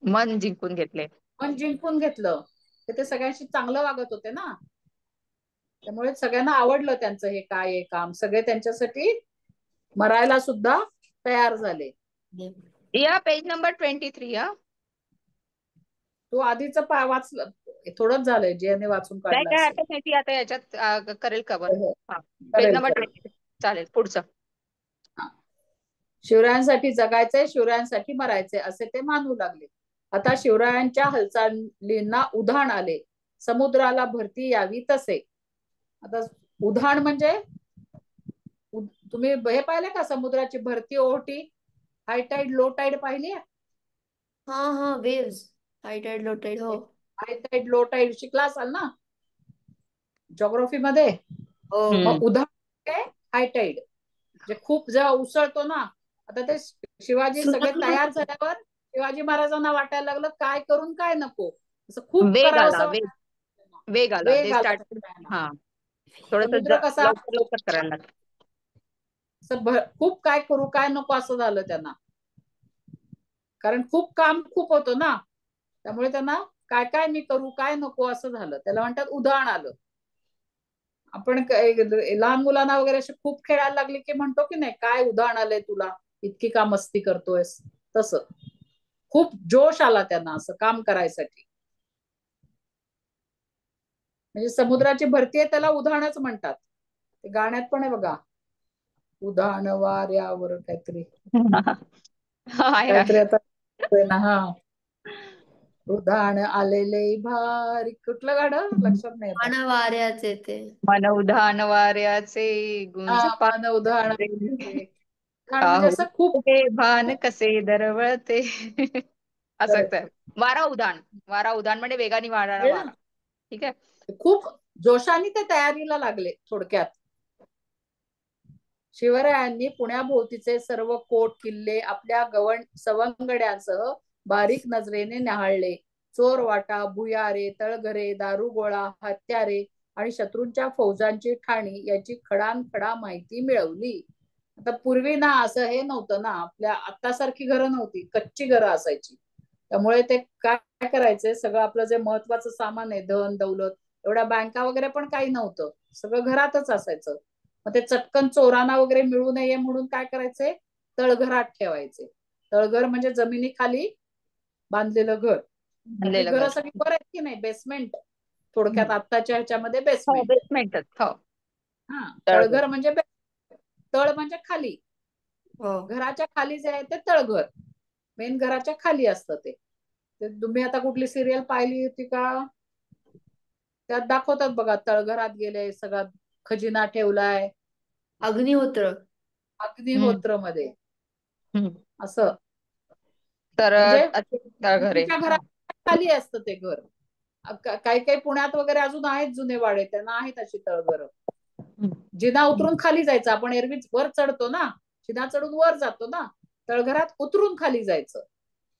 मन जिंकून घेतले. मन जिंकून घेतलं. ते सगळ्यांशी चांगलं वागत होते ना, त्यामुळे सगळ्यांना आवडलं त्यांचं हे काय हे काम. सगळे त्यांच्यासाठी मरायला सुद्धा तयार झाले. या पेज नंबर 23. हा तू आधीच वाचलं, थोडंच झालंय ज्याने वाचून नाही काढलं काय असेल. आता नाही, ती आता याच्यात करेल कवर. हो, हा पेज करेल नंबर करेल. 23. चालेल, पुढचं. हा. शिवरायांसाठी जगायचंय, शिवरायांसाठी मरायचंय असे ते मानू लागले. आता शिवरायांच्या हालचालींना उधाण आले. समुद्राला भरती यावी तसे. आता उधाण म्हणजे तुम्ही हे पाहिले का, समुद्राची भरती ओहोटी, हाय टाईड लो टाईड पाहिली? हा वेव्स, हाय टाइड लो टाइड. हो हाय टाईड लो टाईड शिकला असाल ना जॉग्राफी मध्ये. हो. मग उधाण हाय टाईड, जे खूप जेव्हा उसळतो ना. आता ते शिवाजी सगळे तयार झाल्यावर शिवाजी महाराजांना वाटायला लागलं काय करून काय नको, असं खूप वेग करावं आला, असं वेग वाटलं. वेग आला. वेग दे आला स्टार्ट. सगळ्यांना. हा थोडस समुद्र कसा लवकर लवकर करायला लागलं. खूप काय करू काय नको असं झालं त्यांना, कारण खूप काम खूप होतं ना, त्यामुळे त्यांना काय काय मी करू काय नको असं झालं. त्याला म्हणतात उधाण आलं. आपण लहान मुलांना वगैरे असे खूप खेळायला लागले की म्हणतो की नाही, काय उधाण आलंय तुला, इतकी का मस्ती करतोयस. तसं खूप जोश आला त्यांना असं काम करायसाठी. म्हणजे समुद्राची भरती आहे त्याला उधाणच म्हणतात. ते गाण्यात पण आहे बघा, उधाण वाऱ्यावर काहीतरी आहे काहीतरी आहे. आता ना. हा, उधाण आलेले भारी, कुठलं गाणं लक्षात नाही आता. मन वाऱ्याचे ते. मन उधाण वाऱ्याचे गुंज मन उधाण पाण्याचे, उधाण म्हणजे काहू असं खूप ते भान कसे दरवळते. असं काय. वारा उधाण, वारा उधाण म्हणजे वेगाने वाढणारा वारा. ठीक आहे. खूप जोशाने ते तयारीला लागले थोडक्यात. शिवरायांनी पुण्याभोवतीचे सर्व कोट किल्ले आपल्या सवंगड्यांसह बारीक नजरेने न्याहाळले. चोरवाटा, भुयारे, तळघरे, दारुगोळा, हत्यारे आणि शत्रूंच्या फौजांची ठाणी याची खडानखडा माहिती मिळवली. आता पूर्वी ना असं हे नव्हतं ना, आपल्या आतासारखी घरं नव्हती, कच्ची घरं असायची. त्यामुळे ते काय करायचे, सगळं आपलं जे महत्वाचं सामान आहे, धन दौलत, एवढ्या बँका वगैरे पण काही नव्हतं, सगळं घरातच असायचं. मग ते चटकन चोरांना वगैरे मिळू नये म्हणून काय करायचे, तळघरात ठेवायचे. तळघर म्हणजे जमिनीखाली बांधलेलं घर. आपली बनलेलं घरं घर. सगळी वर आहेत की नाही, बेसमेंट. थोडक्यात आत्ताच्या ह्याच्यामध्ये हो, बेसमेंट. बेसमेंटच. हो, हा, तळघर. तळघर म्हणजे तळ म्हणजे खाली, हो घराच्या खाली जे आहे ते तळघर. मेन घराच्या खाली असतं ते. तुम्ही आता कुठली सिरियल पाहिली होती का, त्यात दाखवतात बघा, तळघरात गेले, सगळा खजिना ठेवलाय अग्निहोत्र. अग्निहोत्र मध्ये. हम्म. असं तर म्हणजे तळघर आहे. तुमच्या घराच्या खाली असतं ते घर. काही काही पुण्यात वगैरे अजून आहेत जुने वाडे, त्यांना आहेत अशी तळघर. जिना उतरून खाली जायचं. आपण एरवी वर चढतो ना, जिना चढून वर जातो ना, तळघरात उतरून खाली जायचं.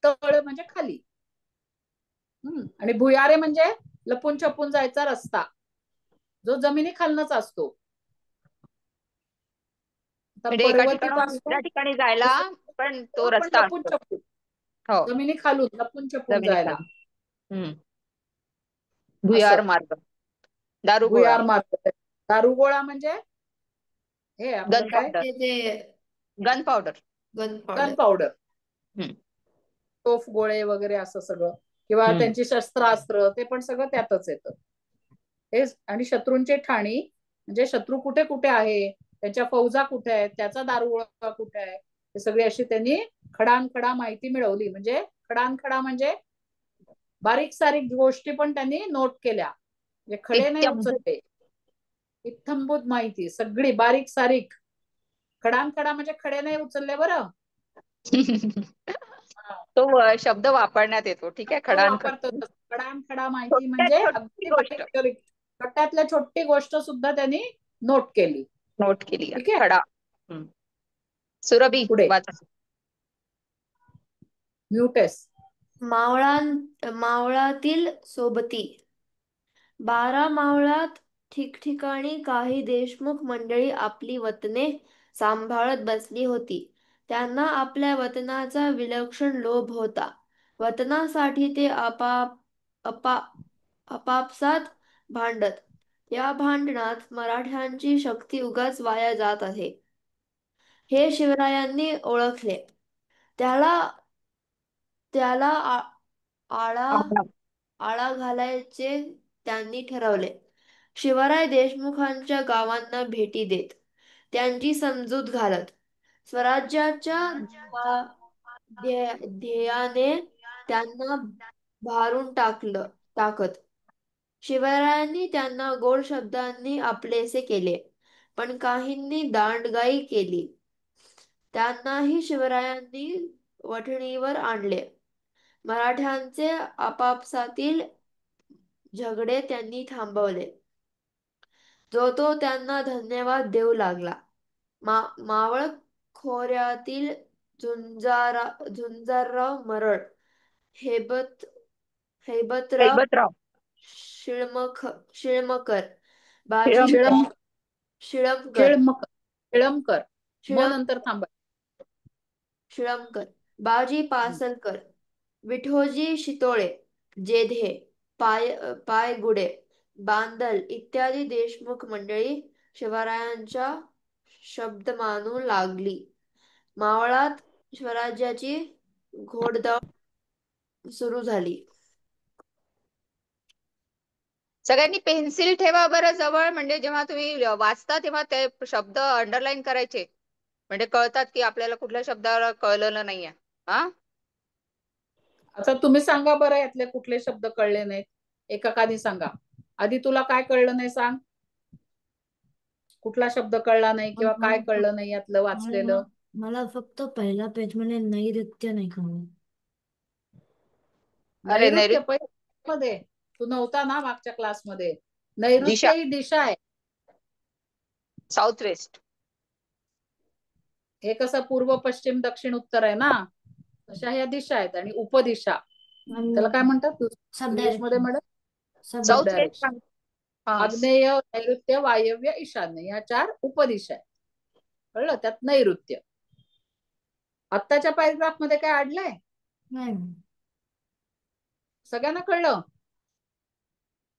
तळ म्हणजे खाली. आणि भुयारे म्हणजे लपून छपून जायचा रस्ता, जो जमिनी खालनच असतो. आता म्हणजे एका ठिकाणाहून पर्वतीपासून दुसऱ्या ठिकाणी जायला पण तो पण रस्ता लपून असतो. छपून, हो, जमिनी खालून लपून छपून जायला. जमिनीखाली. भुयार असं मार्ग, दारुगोळा, भुयार मार्ग. दारुगोळा म्हणजे हे आपलं गन काय, पावडर, ते gun powder. Gun gun powder. Powder, हम्म. तोफ गोळे वगैरे असं सगळं, किंवा त्यांची शस्त्रास्त्र, ते पण सगळं त्यातच येतं. हे आणि शत्रूंची ठाणी म्हणजे शत्रू कुठे कुठे आहे, त्याच्या फौजा कुठे आहेत, त्याचा दारुगोळा कुठे आहे, हे सगळी अशी त्यांनी खडानखडा माहिती मिळवली. म्हणजे खडानखडा म्हणजे बारीक सारीक गोष्टी पण त्यांनी नोट केल्या. म्हणजे खडे नाही इत्यंभूत. उचलले. इत्थंभूत माहिती सगळी बारीक सारीक. खडानखडा म्हणजे खडे नाही उचलले बरं. तो शब्द वापरण्यात येतो. ठीक आहे, तो खडानखड. वापरतो खडानखडा माहिती छोट्यात म्हणजे छोटी अगदी गोष्ट बारीक सारीक. छोट्यातल्या छोटी गोष्ट सुद्धा त्यांनी नोट केली. नोट केली आहे. ठीक आहे, खडा. सुरभी पुढे वाचा. म्युटेस. मावळातील सोबती. 12 मावळात ठिकठिकाणी काही देशमुख मंडळी आपली वतने सांभाळत बसली होती. त्यांना आपल्या वतनाचा विलक्षण लोभ होता. वतनासाठी ते आपापसात भांडत. या भांडणात मराठ्यांची शक्ती उगाच वाया जात आहे हे शिवरायांनी ओळखले. त्याला त्याला आळा आळा. आळा घालायचे त्यांनी ठरवले. शिवराय देशमुखांच्या गावांना भेटी देत, त्यांची समजूत घालत, स्वराज्याच्या ध्येयाने त्यांना भारून टाकत. शिवरायांनी त्यांना गोड शब्दांनी आपलेसे केले, पण काहींनी दांडगाई केली. त्यांनाही शिवरायांनी वठणीवर आणले. मराठ्यांचे आपापसातील झगडे त्यांनी थांबवले. जो तो त्यांना धन्यवाद देऊ लागला. मावळ खोऱ्यातील झुंजारराव मरळ, हैबतराव हैबतराव शिळमकर, बाजी टिळमकर. शिळमकर खिळमकर. खिळमकर म शिळम नंतर थांबा. शिळमकर, बाजी पासलकर, विठोजी शितोळे, जेधे, पायगुडे, बांदल इत्यादी देशमुख मंडळी शिवरायांचा शब्द मानू लागली. मावळात स्वराज्याची घोडदौड सुरू झाली. सगळ्यांनी पेन्सिल ठेवा बरं जवळ, म्हणजे जेव्हा तुम्ही वाचता तेव्हा ते शब्द अंडरलाईन करायचे, म्हणजे कळतात की आपल्याला कुठल्या शब्दाला कळलेलं नाहीये. हा, आता तुम्ही सांगा बरं यातले कुठले शब्द कळले नाहीत. एकाकानी सांगा. आधी तुला काय कळलं नाही सांग. कुठला शब्द कळला नाही किंवा काय कळलं नाही यातलं वाचलेलं. मला फक्त पहिला पेज मध्ये नैऋत्य नाही कळलं. अरे नैऋत्य नैऋत्य मध्ये तू नव्हता ना मागच्या क्लासमध्ये. दिशा, नैऋत्य ही दिशा आहे. South west. हे कसं पूर्व पश्चिम दक्षिण उत्तर आहे ना, अशा ह्या दिशा आहेत. आणि उपदिशा त्याला काय म्हणतात सब इंग्लिश मध्ये डायरेक्शन. म्हणत सब सब साऊथ डायरेक्शन. वेस्ट. डायरेक्शन. हा, आग्नेय, नैऋत्य, वायव्य, ईशान्य या 4 उपदिशा आहेत. कळलं, त्यात नैऋत्य. आत्ताच्या पॅरेग्राफ मध्ये काय अडलंय नाही. सगळ्यांना कळलं.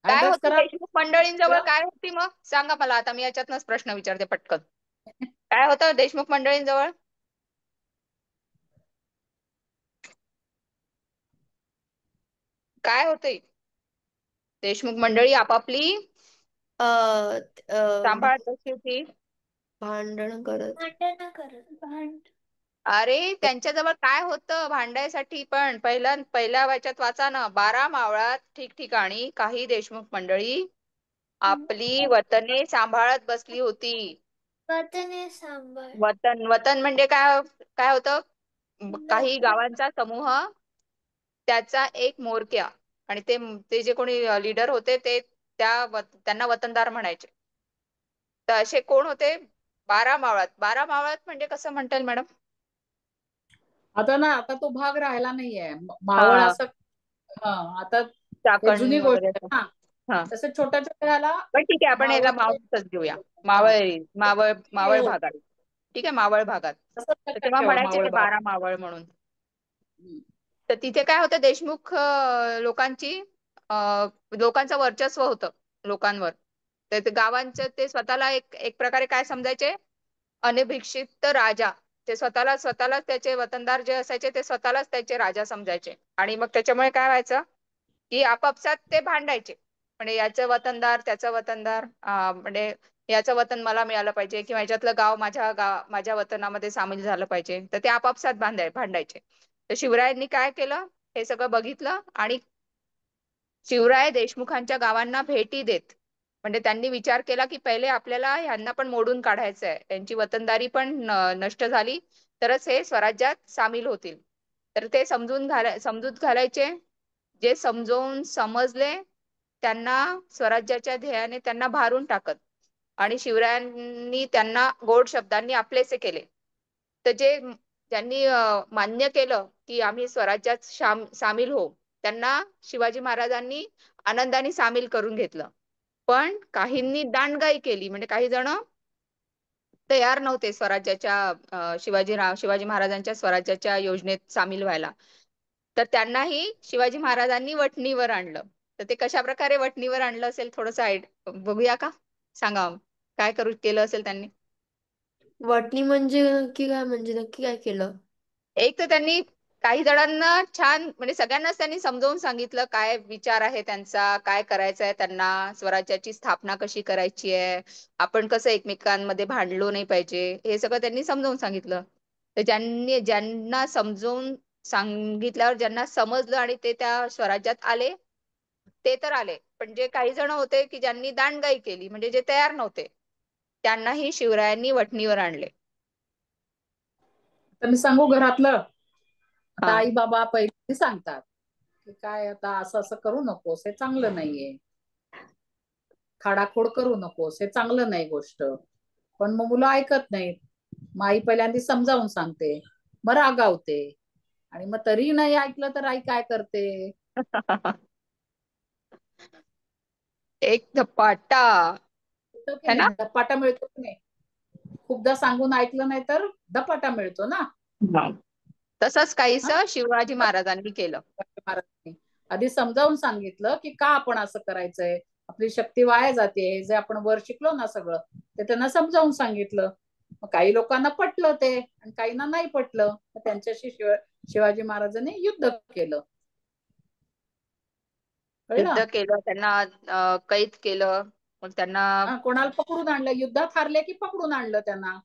काय ऍड्रेस होतं करा. देशमुख मंडळींजवळ, काय होती मग सांगा मला. आता मी याच्यातनच प्रश्न विचारते पटकन. काय होतं देशमुख मंडळींजवळ? काय होते? देशमुख मंडळी आपापली अ, अ, सांभाळत बसली होती. भांडण करत. अरे त्यांच्याजवळ काय होतं भांडायसाठी? पण पहिल्या वाच्यात वाचा ना. 12 मावळात ठिकठिकाणी काही देशमुख मंडळी आपली वतने सांभाळत बसली होती. वतन, वतन म्हणजे काय? काय होतं? काही गावांचा समूह, त्याचा एक म्होरक्या, आणि ते ते जे कोणी लीडर होते ते त्यांना वतनदार म्हणायचे. तर असे कोण होते? 12 मावळात. 12 मावळात म्हणजे कसं म्हणता येईल मॅडम? आता ना, आता तो भाग राहिला नाहीये मावळ हा, असं. आता ते चाकण जुनी गोष्ट वगैरे आहे असं. ना. हा, तसं छोट्या छोट्याला पण ठीक आहे, आपण याला मावळ. मावळच घेऊया. हा, मावळ भागात. ठीक आहे, मावळ भागात. तसंच तर लक्षात तेव्हा ठेवा म्हणायचे मावळ ते भाग. 12 मावळ म्हणून. तर तिथे काय होतं, देशमुख लोकांचं वर्चस्व होतं लोकांवर. तर ते गावांचं ते स्वतःला एक प्रकारे काय समजायचे? अनभिषिक्त राजा. ते स्वतःलाच त्याचे वतनदार जे असायचे ते स्वतःलाच त्याचे राजा समजायचे. आणि मग त्याच्यामुळे काय व्हायचं की आपापसात ते भांडायचे. म्हणजे याचं वतनदार, त्याचं वतनदार, म्हणजे याचं वतन मला मिळालं पाहिजे, किंवा याच्यातलं गाव माझ्या वतनामध्ये सामील झालं पाहिजे. तर ते आपापसात भांडायचे. तर शिवरायांनी काय केलं, हे सगळं बघितलं आणि शिवराय देशमुखांच्या गावांना भेटी देत. म्हणजे त्यांनी विचार केला की पहिले आपल्याला ह्यांना पण मोडून काढायचं आहे, त्यांची वतनदारी पण नष्ट झाली तरच हे स्वराज्यात सामील होतील. तर ते समजूत घालायचे. जे समजून समजले त्यांना स्वराज्याच्या ध्येयाने त्यांना भारून टाकत आणि शिवरायांनी त्यांना गोड शब्दांनी आपलेसे केले. तर ज्यांनी मान्य केलं की आम्ही स्वराज्यात सामील हो, त्यांना शिवाजी महाराजांनी आनंदाने सामील करून घेतलं. पण काहींनी दांडगाई केली, म्हणजे काही जण तयार नव्हते शिवाजी महाराजांच्या स्वराज्याच्या योजनेत सामील व्हायला. तर त्यांनाही शिवाजी महाराजांनी वठणीवर आणलं. तर ते कशा प्रकारे वठणीवर आणलं असेल थोडंसं बघूया का? सांगा काय केलं असेल त्यांनी. वाटणी म्हणजे नक्की काय, म्हणजे नक्की काय केलं? एक तर त्यांनी काही जणांना छान, म्हणजे सगळ्यांनाच त्यांनी समजावून सांगितलं काय विचार आहे त्यांचा, काय करायचं आहे त्यांना, स्वराज्याची स्थापना कशी करायची आहे, आपण कसं एकमेकांमध्ये भांडलो नाही पाहिजे, हे सगळं त्यांनी समजावून सांगितलं. तर ज्यांना समजावून सांगितल्यावर ज्यांना समजलं आणि ते त्या स्वराज्यात आले ते तर आले, पण जे काही जण होते की ज्यांनी दांडगाई केली, म्हणजे जे तयार नव्हते, त्यांनाही शिवरायांनी वठणीवर आणले. तर मी सांगू घरातलं. आता हा. आई बाबा पहिले सांगतात की काय आता असं असं करू नकोस, हे चांगलं नाहीये, खाडाखोड करू नकोस, हे चांगलं नाही गोष्ट. पण मग मुलं ऐकत नाहीत. मग आई पहिल्यांदा समजावून सांगते, मग रागावते, आणि मग तरी नाही ऐकलं तर आई काय करते? एक धपाटा, होतं की है नाही? ना? धपाटा मिळतो की नाही? खूपदा सांगून ऐकलं नाही तर धपाटा मिळतो ना. तसंच काहीस हा? शिवाजी महाराजांनी केलं. महाराजांनी आधी समजावून सांगितलं की का आपण असं करायचंय, आपली शक्ती वाया जाते, जे आपण वर शिकलो ना सगळं ते त्यांना समजावून सांगितलं. मग काही लोकांना पटलं ते आणि काहींना नाही पटलं. त्यांच्याशी शिवाजी महाराजांनी युद्ध केलं. युद्ध कळलं? केलं, त्यांना कैद केलं, मग त्यांना कोणाला पकडून आणलं, युद्धात हारले की पकडून आणलं त्यांना.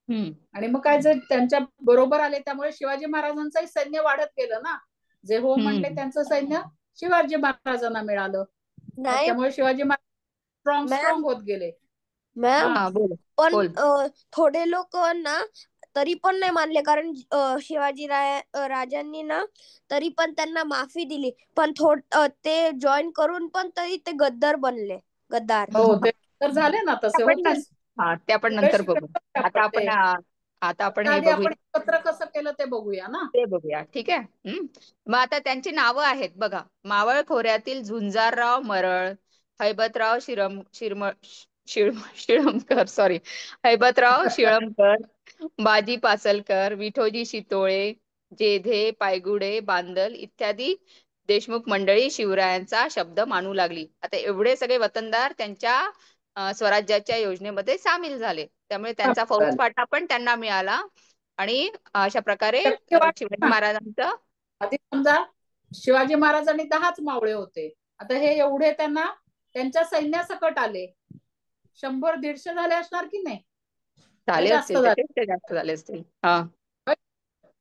हम्म आणि मग काय, जर त्यांच्या बरोबर आले त्यामुळे शिवाजी महाराजांचंही सैन्य वाढत गेलं ना. जे हो म्हणले हम्म त्यांचं सैन्य शिवाजी महाराजांना मिळालं. मग नाही त्यामुळे शिवाजी महाराज मॅम स्ट्रॉंग होत गेले. मॅम हा, हा बोल पण बोल. थोडे लोक ना तरी पण नाही मानले, कारण शिवाजी राजांनी ना तरी पण त्यांना माफी दिली, पण ते जॉईन करून पण तरी ते गद्दार बनले, गद्दार. हो ते तर झाले ना, तसे आपण होतेच. हा ते आपण सगळे नंतर बघू. शिकवतात आता आपण ते. आपण हे आधी आपण बघूया. एकत्र कसं केलं ते बघूया ना. ते बघूया, ठीक आहे. मग आता त्यांची नावं आहेत बघा. मावळ खोऱ्यातील झुंजारराव मरळ, हैबतराव शिळमकर, सॉरी, हैबतराव शिळमकर, बाजी पासलकर, विठोजी शितोळे, जेधे, पायगुडे, बांदल इत्यादी देशमुख मंडळी शिवरायांचा शब्द मानू लागली. आता एवढे सगळे वतनदार त्यांच्या स्वराज्याच्या योजनेमध्ये सामील झाले, त्यामुळे त्यांचा फौजफाटा पण त्यांना मिळाला. आणि अशा प्रकारे शक्ती वाढ शिवाजी ना. महाराजांचं आधी समजा शिवाजी महाराजांनी 10च मावळे होते, आता हे एवढे त्यांना त्यांच्या सैन्यासकट आले. 100-150 झाले असणार की नाही? झाले जास्त असतील, झाले. ते जास्त झाले असतील. हा,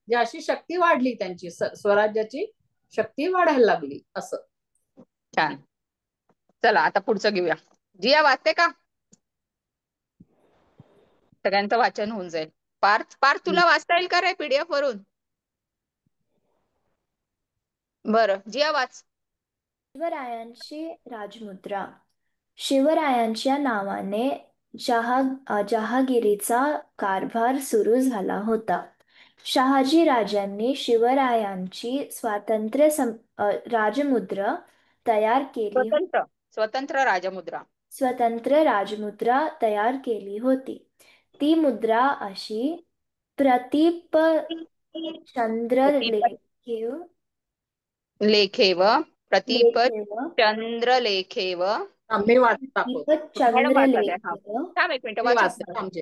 जी अशी शक्ती वाढली त्यांची, स्वराज्याची शक्ती वाढायला लागली असं. छान. चला आता पुढचं घेऊया. जिया वाचते का? सगळ्यांचं वाचन होऊन जाईल. पार्थ तुला वाचता येईल का रे PDF वरून? बरं, जिया वाच. शिवरायांची राजमुद्रा. शिवरायांच्या नावाने जहागिरीचा कारभार सुरू झाला होता. शहाजी राजांनी शिवरायांची राजमुद्रा तयार केली स्वतंत्र राजमुद्रा तयार केली होती. ती मुद्रा अशी लेखेव प्रतीप लेखेव चंद्रलेखेव. मी वाचत आहोत. मॅडम वाचायला. हा, चंद्रलेखेव थांब एक मिनिट, मी वाचूच वाचते द्या. म्हणजे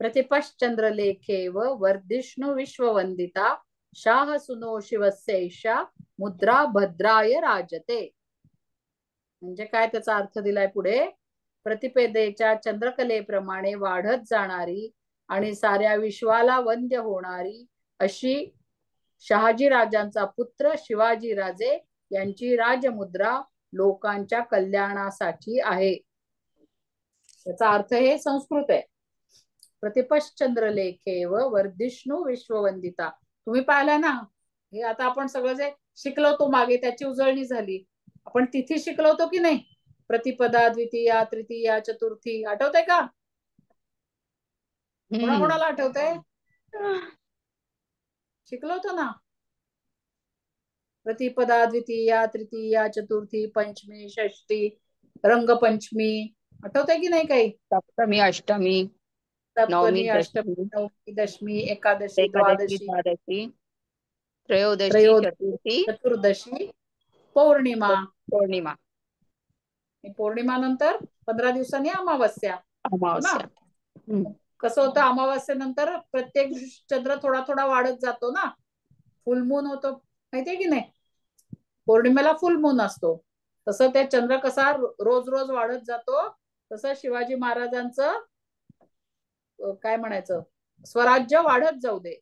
प्रतिपश्चंद्रलेखेव वर्धिष्णु विश्ववंदिता शाह सुनो शिवस्यैषा मुद्रा भद्राय राजते. म्हणजे काय त्याचा अर्थ दिलाय पुढे? प्रतिपेदेच्या चंद्रकलेप्रमाणे वाढत जाणारी आणि साऱ्या विश्वाला वंद्य होणारी अशी शहाजी राजांचा पुत्र शिवाजी राजे यांची राजमुद्रा लोकांच्या कल्याणासाठी आहे. याचा अर्थ हे संस्कृत आहे. प्रतिपश्चंद्रलेखे व वर्धिष्णू विश्ववंदिता. तुम्ही पाहिलं ना, हे आता आपण सगळं जे शिकलो तो मागे त्याची उजळणी झाली. आपण तिथी शिकलो होतो की नाही? प्रतिपदा, द्वितीया, तृतीया, चतुर्थी, आठवतंय का? कोणाकोणाला आठवतंय? शिकलो होतो ना. प्रतिपदा, द्वितीया, तृतीया, चतुर्थी, पंचमी, षष्टी, रंगपंचमी, आठवतंय की नाही काही? सप्तमी, अष्टमी, नवमी, सप्तमी, अष्टमी, दशमी, नवमी, दशमी, एकादशी, एकादशी, द्वादशी, द्वादशी, त्रयोदशी, त्रयोदशी, चतुर्थी, चतुर्दशी, पौर्णिमा. पौर्णिमा, पौर्णिमा नंतर 15 दिवसांनी अमावस्या, हो ना? अमावस्या. कसं होतं, अमावस्येनंतर प्रत्येक चंद्र थोडा थोडा वाढत जातो ना. फुलमून होतो, माहितीये की नाही? पौर्णिमेला फुलमून असतो. तसं ते चंद्र कसा रोज रोज वाढत जातो, तसं शिवाजी महाराजांचं काय म्हणायचं, स्वराज्य वाढत जाऊ दे.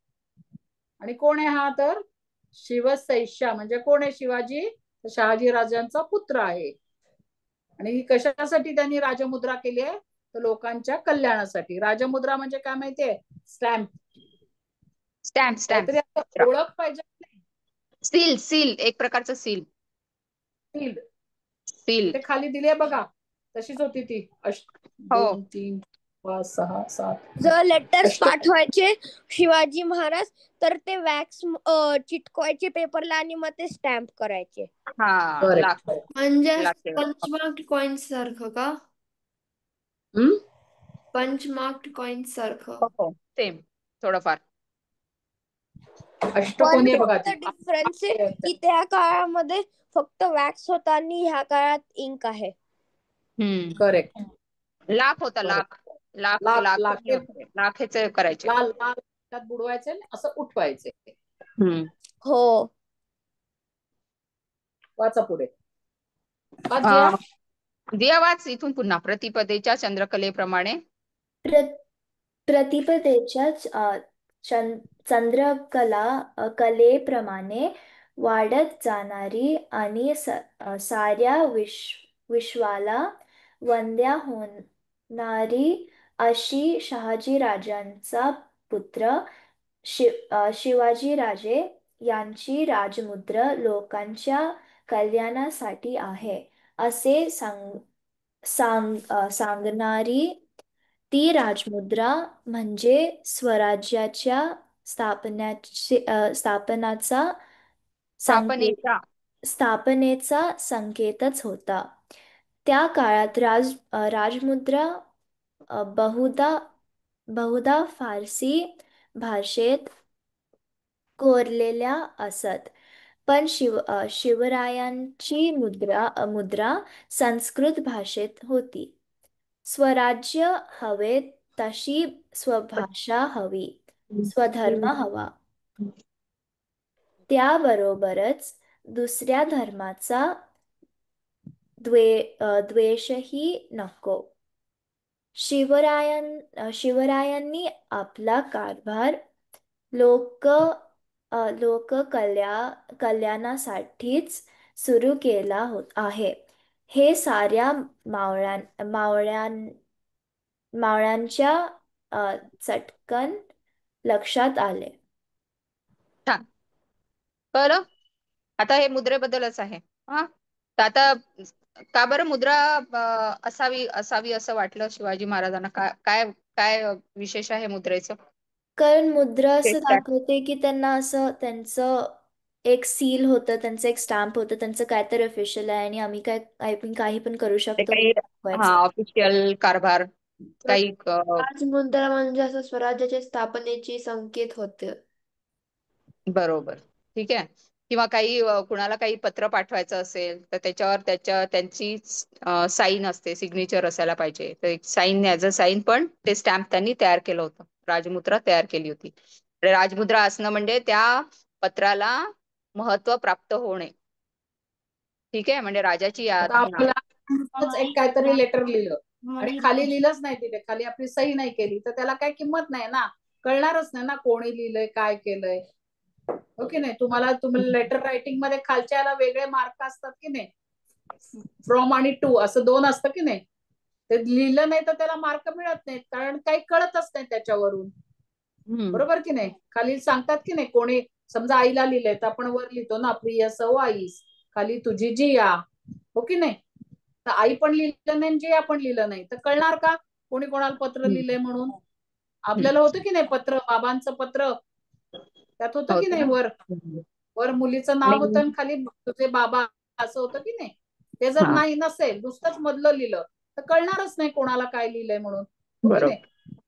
आणि कोण आहे हा? तर शिवसैष्या. म्हणजे कोण आहे शिवाजी? शहाजी राजांचा पुत्र आहे. आणि कशासाठी त्यांनी राजमुद्रा केली आहे? तर लोकांच्या कल्याणासाठी. राजमुद्रा म्हणजे काय माहितीये? स्टॅम्प. स्टॅम्प, स्टॅम्प, काहीतरी ओळख पाहिजे. सील, सील, एक प्रकारचं सील. सील. सील. ते खाली दिली बघा, तशीच होती ती. 2 3 5 6 7. जर लेटर्स पाठवायचे शिवाजी महाराज तर ते वॅक्स चिटकवायचे पेपरला आणि मग ते स्टॅम्प करायचे. म्हणजे पंचमार्क्ड कॉइन्स सारखं का? पंचमार्क्ड कॉइन्स सारखं. सेम, थोडंफार. अष्टकोनी बघा ती. डिफरन्स आहे की त्या काळामध्ये फक्त वॅक्स होता आणि ह्या काळात इंक आहे. करेक्ट. लाख होता, लाख. लाखेचे करायचे. लाल लाल त्यात बुडवायचे, असं उठवायचे. हो. वाचा पुढे. दिया वाच इथून पुन्हा. प्रतिपदेच्या चंद्रकलेप्रमाणे. प्रतिपदेच्या कलेप्रमाणे वाढत जाणारी आणि साऱ्या विश्वाला वंद्या होणारी अशी शहाजीराजांचा पुत्र शिवाजीराजे यांची राजमुद्रा लोकांच्या कल्याणासाठी आहे असे सांगणारी ती राजमुद्रा म्हणजे स्वराज्याच्या स्थापनेचा संकेतच होता. त्या काळात राजमुद्रा बहुधा फारसी भाषेत कोरलेल्या असत, पण शिवरायांची मुद्रा संस्कृत भाषेत होती. स्वराज्य हवे तशी स्वभाषा हवी, स्वधर्म हवा. त्याबरोबरच दुसऱ्या धर्माचा द्वेषही नको. शिवरायांनी आपला कारभार कल्याणासाठीच सुरू केला आहे हे साऱ्या मावळ्यांच्या चटकन लक्षात आले. छान. कळलं? आता हे मुद्रेबद्दलच आहे. तर आता का बरं मुद्रा असावी असं वाटलं शिवाजी महाराजांना? काय विशेष आहे मुद्रेचं? कारण मुद्रा असं दाखवते की त्यांना असं त्यांचं एक सील होतं, त्यांचं एक स्टॅम्प होतं, त्यांचं काहीतरी ऑफिशियल आहे आणि आम्ही काही पण करू शकतो. ऑफिशियल कारभार काही. राजमुद्रा म्हणजे असं स्वराज्याच्या स्थापनेची संकेत होते. बरोबर, ठीक आहे. किंवा काही कुणाला काही पत्र पाठवायचं असेल तर त्याच्यावर त्यांची साईन असते, सिग्नेचर असायला पाहिजे. तर एक साईन ॲज अ साईन पण ते स्टॅम्प त्यांनी तयार केलं होतं, राजमुद्रा तयार केली होती. राजमुद्रा असणं म्हणजे त्या पत्राला महत्व प्राप्त होणे. ठीक आहे, म्हणजे राजाची याद. एक काहीतरी लेटर लिहिलं आणि खाली लिहिलंच नाही, तिथे खाली आपली सही नाही केली तर त्याला काही किंमत नाही ना, कळणारच नाही ना कोणी लिहिलंय, काय केलंय, हो की नाही? तुम्हाला लेटर रायटिंग मध्ये खालच्याला वेगळे मार्क असतात की नाही, फ्रॉम आणि टू असं 2 असतं की नाही. ते लिहिलं नाही तर त्याला मार्क मिळत नाहीत, कारण काही कळतच नाही त्याच्यावरून. बरोबर की नाही? खाली सांगतात की नाही, कोणी समजा आईला लिहिलंय तर आपण वर लिहितो ना, प्रिय सौ आईस, खाली तुझी जिया. हो की नाही? तर आई पण लिहिलं नाही, जिया पण लिहिलं नाही, तर कळणार का कोणी कोणाला पत्र लिहिलंय म्हणून? आपल्याला होतं की नाही पत्र, बाबांचं पत्र, त्यात होतं की नाही, होतं. वर वर मुलीचं नाव होतं आणि आणि खाली तुझे बाबा असं होतं की नाही. ते जर हा नाही नसेल, नुसतंच मधलं लिहिलं तर कळणारच नाही कोणाला काय लिहिलंय म्हणून. हो की नाही? बरोबर.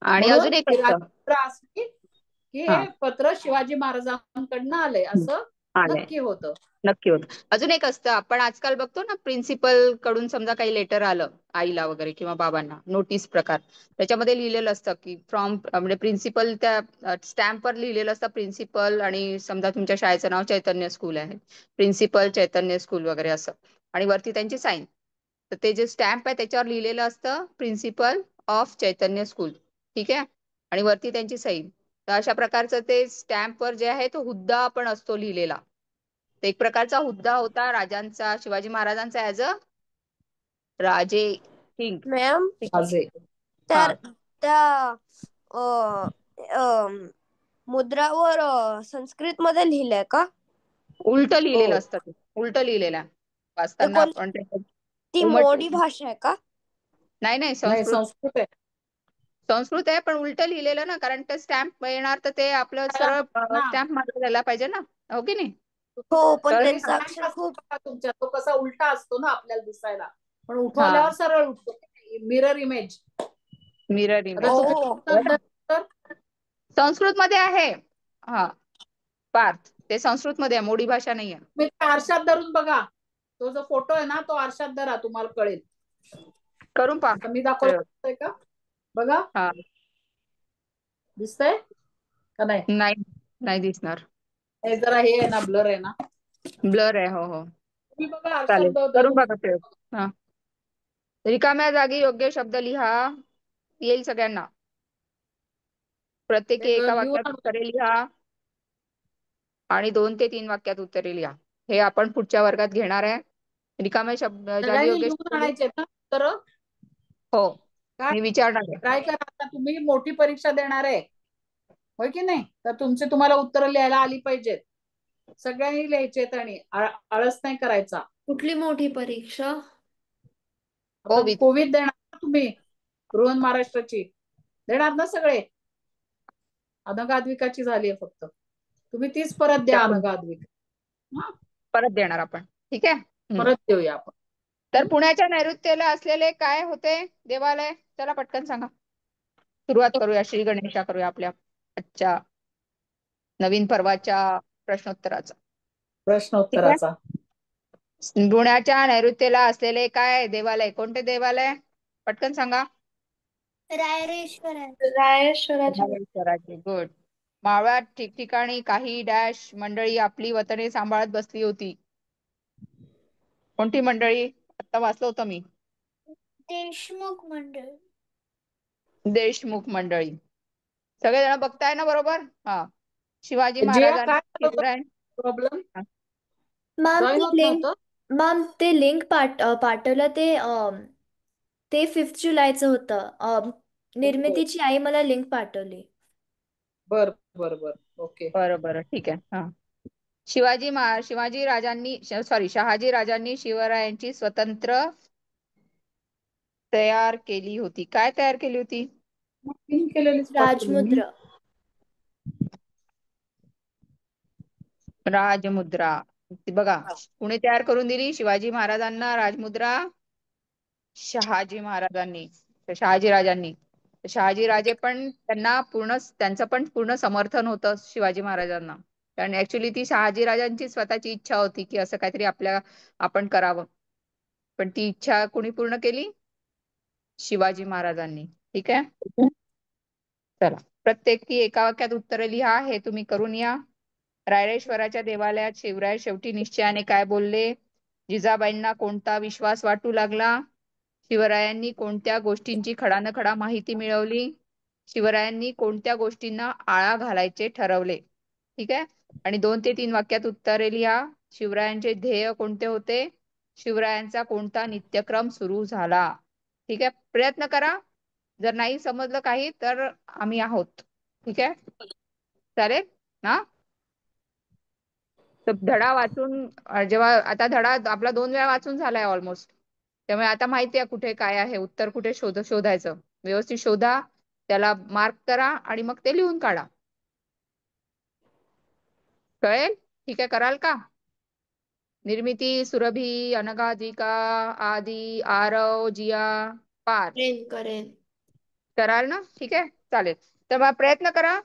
आणि म्हणून अजून एक ही असतं. राजपत्र असली की हा हे पत्र शिवाजी महाराजांकडनं आलंय असं आलंय. नक्की होतं. नक्की होत. अजून एक असतं, आपण आजकाल बघतो ना, प्रिन्सिपल कडून समजा काही लेटर आलं आईला वगैरे किंवा बाबांना, नोटीस प्रकार, त्याच्यामध्ये लिहिलेलं असतं की फ्रॉम, म्हणजे प्रिन्सिपल, त्या स्टॅम्पवर लिहिलेलं असतं प्रिन्सिपल, आणि समजा तुमच्या शाळेचं नाव चैतन्य स्कूल आहे, प्रिन्सिपल चैतन्य स्कूल वगैरे असं, आणि वरती त्यांची साईन. तर ते जे स्टॅम्प आहे त्याच्यावर लिहिलेलं असतं प्रिन्सिपल ऑफ चैतन्य स्कूल. ठीक आहे. आणि वरती त्यांची सही. तर अशा प्रकारचं ते स्टॅम्पवर जे आहे तो हुद्दा पण असतो लिहिलेला. तो एक प्रकारचा हुद्दा होता राजांचा, शिवाजी महाराजांचा, ऍज अ राजे, किंग. मॅम ठीक आहे. राजे. त्या हा. त्या अ, अ, मुद्रावर संस्कृत मध्ये लिहिलंय का? उलट लिहिलेलं हो. असतं ते. उलट लिहिलेलं आहे. ते वाचताना कोण आपण ते ती उमट. मोडी भाषा आहे का? नाही नाही, नाही, संस्कृत. संस्कृत आहे. संस्कृत आहे पण उलट लिहिलेलं ना, कारण ते स्टॅम्प येणार तर ते आपलं त्याला सरळ ना, स्टॅम्प मारला जायला पाहिजे ना, हो की नाही? हो, पण तर तुम्ही त्यांचा स्टॅम्प अक्षर असतो खूप बघा तुमच्या, तो कसा उलटा असतो ना आपल्याला दिसायला, पण हा, उठवल्यावर सरळ उठतो. Mirror image. मिरर आता इमेज. तुम्ही ओ उत्तर तर संस्कृत मध्ये आहे. हा, पार्थ ते संस्कृत मध्ये आहे, मोडी भाषा नाही आहे. तुम्ही आरशात धरून बघा, तो जो फोटो आहे ना तो आरशात धरा, तुम्हाला कळेल. करून पहा आता मी प्रयोग. दाखवतोय का, बघा, हा, दिसतंय का नाही? नाही नाही दिसणार. हे जरा हे आहे ना, ब्लर आहे ना. ब्लर आहे. हो हो, तुम्ही बघा आरशात चालेल, करून धरून. बघा प्रयोग. हा, रिकाम्या जागी योग्य शब्द लिहा. येईल सगळ्यांना. प्रत्येकी एका लिहून वाक्यात आणा. उत्तरे लिहा आणि 2 ते 3 वाक्यात उत्तरे लिहा. हे आपण पुढच्या वर्गात घेणार आहे. रिकाम्या शब्द जागी सगळ्यांनी योग्य लिहून शब्द लिहा. आणायचे ना तर हो, काय, मी विचारणार आहे. ट्राय करा. आता तुम्ही मोठी परीक्षा देणार आहे, होय की नाही? तर तुम्हाला उत्तरं लिहायला आली पाहिजेत. सगळ्यांनी लिहायचेत आणि आळस नाही करायचा. कुठली मोठी परीक्षा? आता कोविद. कोविड देणार ना तुम्ही, बृहन महाराष्ट्राची देणार ना सगळे. अनघ आद्विकाची झाली आहे फक्त, तुम्ही तीच परत द्या अनघ आद्विका. हा, परत देणार आपण. ठीक आहे. परत देऊया आपण. तर पुण्याच्या नैऋत्येला असलेले काय होते देवालय? चला पटकन सांगा. सुरुवात करूया, श्री गणेशा करूया आपल्या आजच्या नवीन पर्वाच्या प्रश्नोत्तराचा. प्रश्न ठीक आहे. उत्तराचा. पुण्याच्या नैऋत्येला असलेले काय देवालय? कोणते देवालय? पटकन सांगा. रायरेश्वराचे. रायरेश्वराचे. गुड. मावळात ठिकठिकाणी काही डॅश मंडळी आपली वतने सांभाळत बसली होती. कोणती मंडळी? आता वाचलं होतं मी. देशमुख मंडळ. देशमुख मंडळी. सगळेजण बघताय ना बरोबर? हा. शिवाजी जिया महाराजांनी काय शिवराय. प्रॉब्लेम? मॅम जॉईन ते होत लिंक नव्हतं. मॅम ते लिंक पाठवलं ते ते 5 जुलैचं होतं. हो. निर्मितीची आई मला लिंक पाठवली. बर बर बर, ओके. बरं बरं, ठीक आहे. हा. शिवाजी राजांनी, सॉरी, शहाजी राजांनी शिवरायांची स्वतंत्र तयार केली होती. काय तयार केली होती? पिन केलेलीच पाठवली मी. राजमुद्रा. राजमुद्रा. ती बघा, कुणी तयार करून दिली शिवाजी महाराजांना राजमुद्रा? शहाजी महाराजांनी, शहाजी राजांनी. शहाजी राजे पण त्यांचं पण पूर्ण समर्थन होतं शिवाजी महाराजांना. कारण ऍक्च्युली ती शहाजी राजांची स्वतःची इच्छा होती की असं काहीतरी आपण करावं. पण ती इच्छा कुणी पूर्ण केली? शिवाजी महाराजांनी. ठीक आहे. चला, प्रत्येकी एका वाक्यात उत्तर लिहा. हे तुम्ही करून या. रायरेश्वराच्या देवालयात शिवराय शेवटी निश्चयाने काय बोलले? जिजाबाईंना कोणता विश्वास वाटू लागला? शिवरायांनी कोणत्या गोष्टींची खडानखडा माहिती मिळवली? शिवरायांनी कोणत्या गोष्टींना आळा घालायचे ठरवले? ठीक आहे. आणि 2 ते 3 वाक्यात उत्तरे लिहा. शिवरायांचे ध्येय कोणते होते? शिवरायांचा कोणता नित्यक्रम सुरू झाला? ठीक आहे, प्रयत्न करा. जर नाही समजलं काही तर आम्ही आहोत. ठीक आहे, चालेल ना? तर धडा वाचून जेव्हा आता धडा आपला 2 वेळा वाचून झालाय ऑलमोस्ट, त्यामुळे आता माहिती आहे कुठे काय आहे, उत्तर कुठे शोधायचं. व्यवस्थित शोधा, त्याला मार्क करा आणि मग ते लिहून काढा. कळेल? ठीक आहे, कराल का? निर्मिती, सुरभी, अनघाधिका, आदी, आरव, जिया, पार करेन. कराल ना? ठीक आहे, चालेल. तर मग प्रयत्न करा.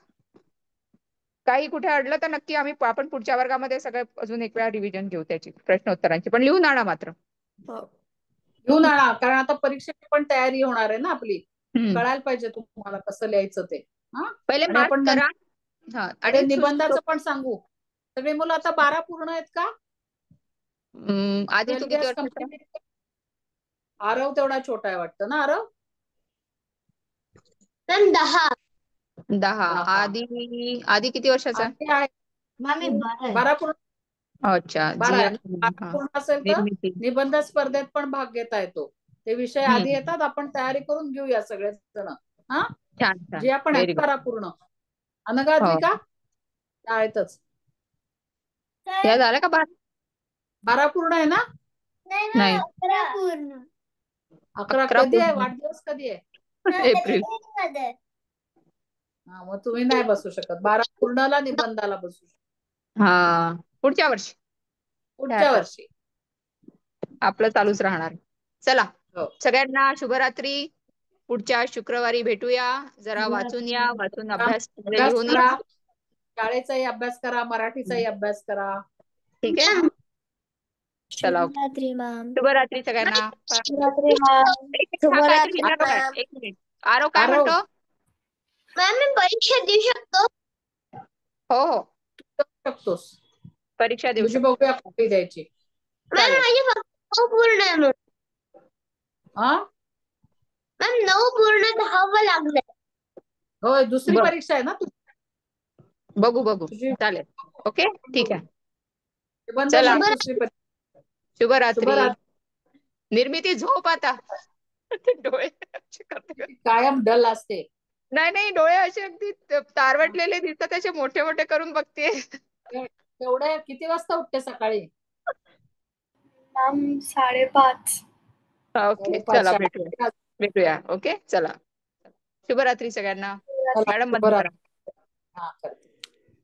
काही कुठे अडलं तर नक्की आपण पुढच्या वर्गामध्ये सगळं अजून एक वेळा रिव्हिजन घेऊ त्याची प्रश्नोत्तरांची, पण लिहून आणा मात्र. हो. घेऊन आणा, कारण आता परीक्षेची पण तयारी होणार आहे ना आपली. हम्म. कळायला पाहिजे तुम्हाला कसं लिहायचं ते. हा, पहिले आणि मार्क आपण करा. हा, आणि आणि निबंधाचं पण सांगू. सगळी मुलं आता 12 पूर्ण आहेत का? आधी तू 12 किती इयर्स वर्षाचा? कंप्लीट. आरव तेवढा छोटा आहे वाटतं ना आरव? मॅम 10. 10. 10. आधी किती वर्षाचा? आधी आहे मॅम मी 12 आहे. 12 पूर्ण. अच्छा, 12 जिया. आहे. 12 पूर्ण असेल तर निर्मिती. निबंध स्पर्धेत पण भाग घेता येतो. ते विषय आधी येतात, आपण तयारी करून घेऊया सगळे जण. हा, छान छान, जे आपण व्हेरी गुड. 12 पूर्ण. अनघाधिका शाळेतच. या झालं का 12 पूर्ण आहे ना? नाही, 11 11 कधी आहे? पूर्ण. वाढदिवस कधी आहे? एप्रिल. हा, मग तुम्ही नाही बसू शकत. 12 पूर्णला निबंधाला बसू शकत. हा, पुढच्या वर्षी पुढच्या वर्षी आपलं चालूच राहणार. चला, हो. सगळ्यांना शुभरात्री. पुढच्या शुक्रवारी भेटूया. जरा वाचून या, वाचून अभ्यास अभ्यास लिहून करा, या. शाळेचाही अभ्यास करा, मराठीचाही अभ्यास करा. ठीक आहे, चला, ओके. शुभरात्री मॅम. शुभरात्री सगळ्यांना. रात्री मॅम. एक मिनिट, हा काहीतरी शुभरात्री विचारत आहे. मॅम. एक मिनिट, आरव काय आरव. म्हणतो? मॅम मी परीक्षा देऊ शकतो? हो हो, शकतोस. परीक्षा देऊ तुझी शकतो. बघूया कॉपी द्यायची. मॅम चालेल. माझी फक्त 9 पूर्ण आहे मग. हा, मॅम 9 पूर्ण 10 लागलंय. होय, दुसरी बघ. परीक्षा आहे ना तुझी? बघू तुझी चालेल. ओके, ठीक आहे. निबंध चला, नाही, दुसरी परीक्षा. शुभरात्री. शुभरात्री. निर्मिती, झोप आता. ते डोळे असे करते. कायम डल असते. नाही, डोळे असे अगदी तारवटलेले दिसतात, त्याचे मोठे मोठे करून बघते. एवढे किती वाजता उठते सकाळी? मॅम 5:30. ओके, 5:30 चला शाळेत. भेटूया. ओके, चला, शुभरात्री सगळ्यांना. चला, मॅडम बंद करा. शुभरात्री. हा, करते.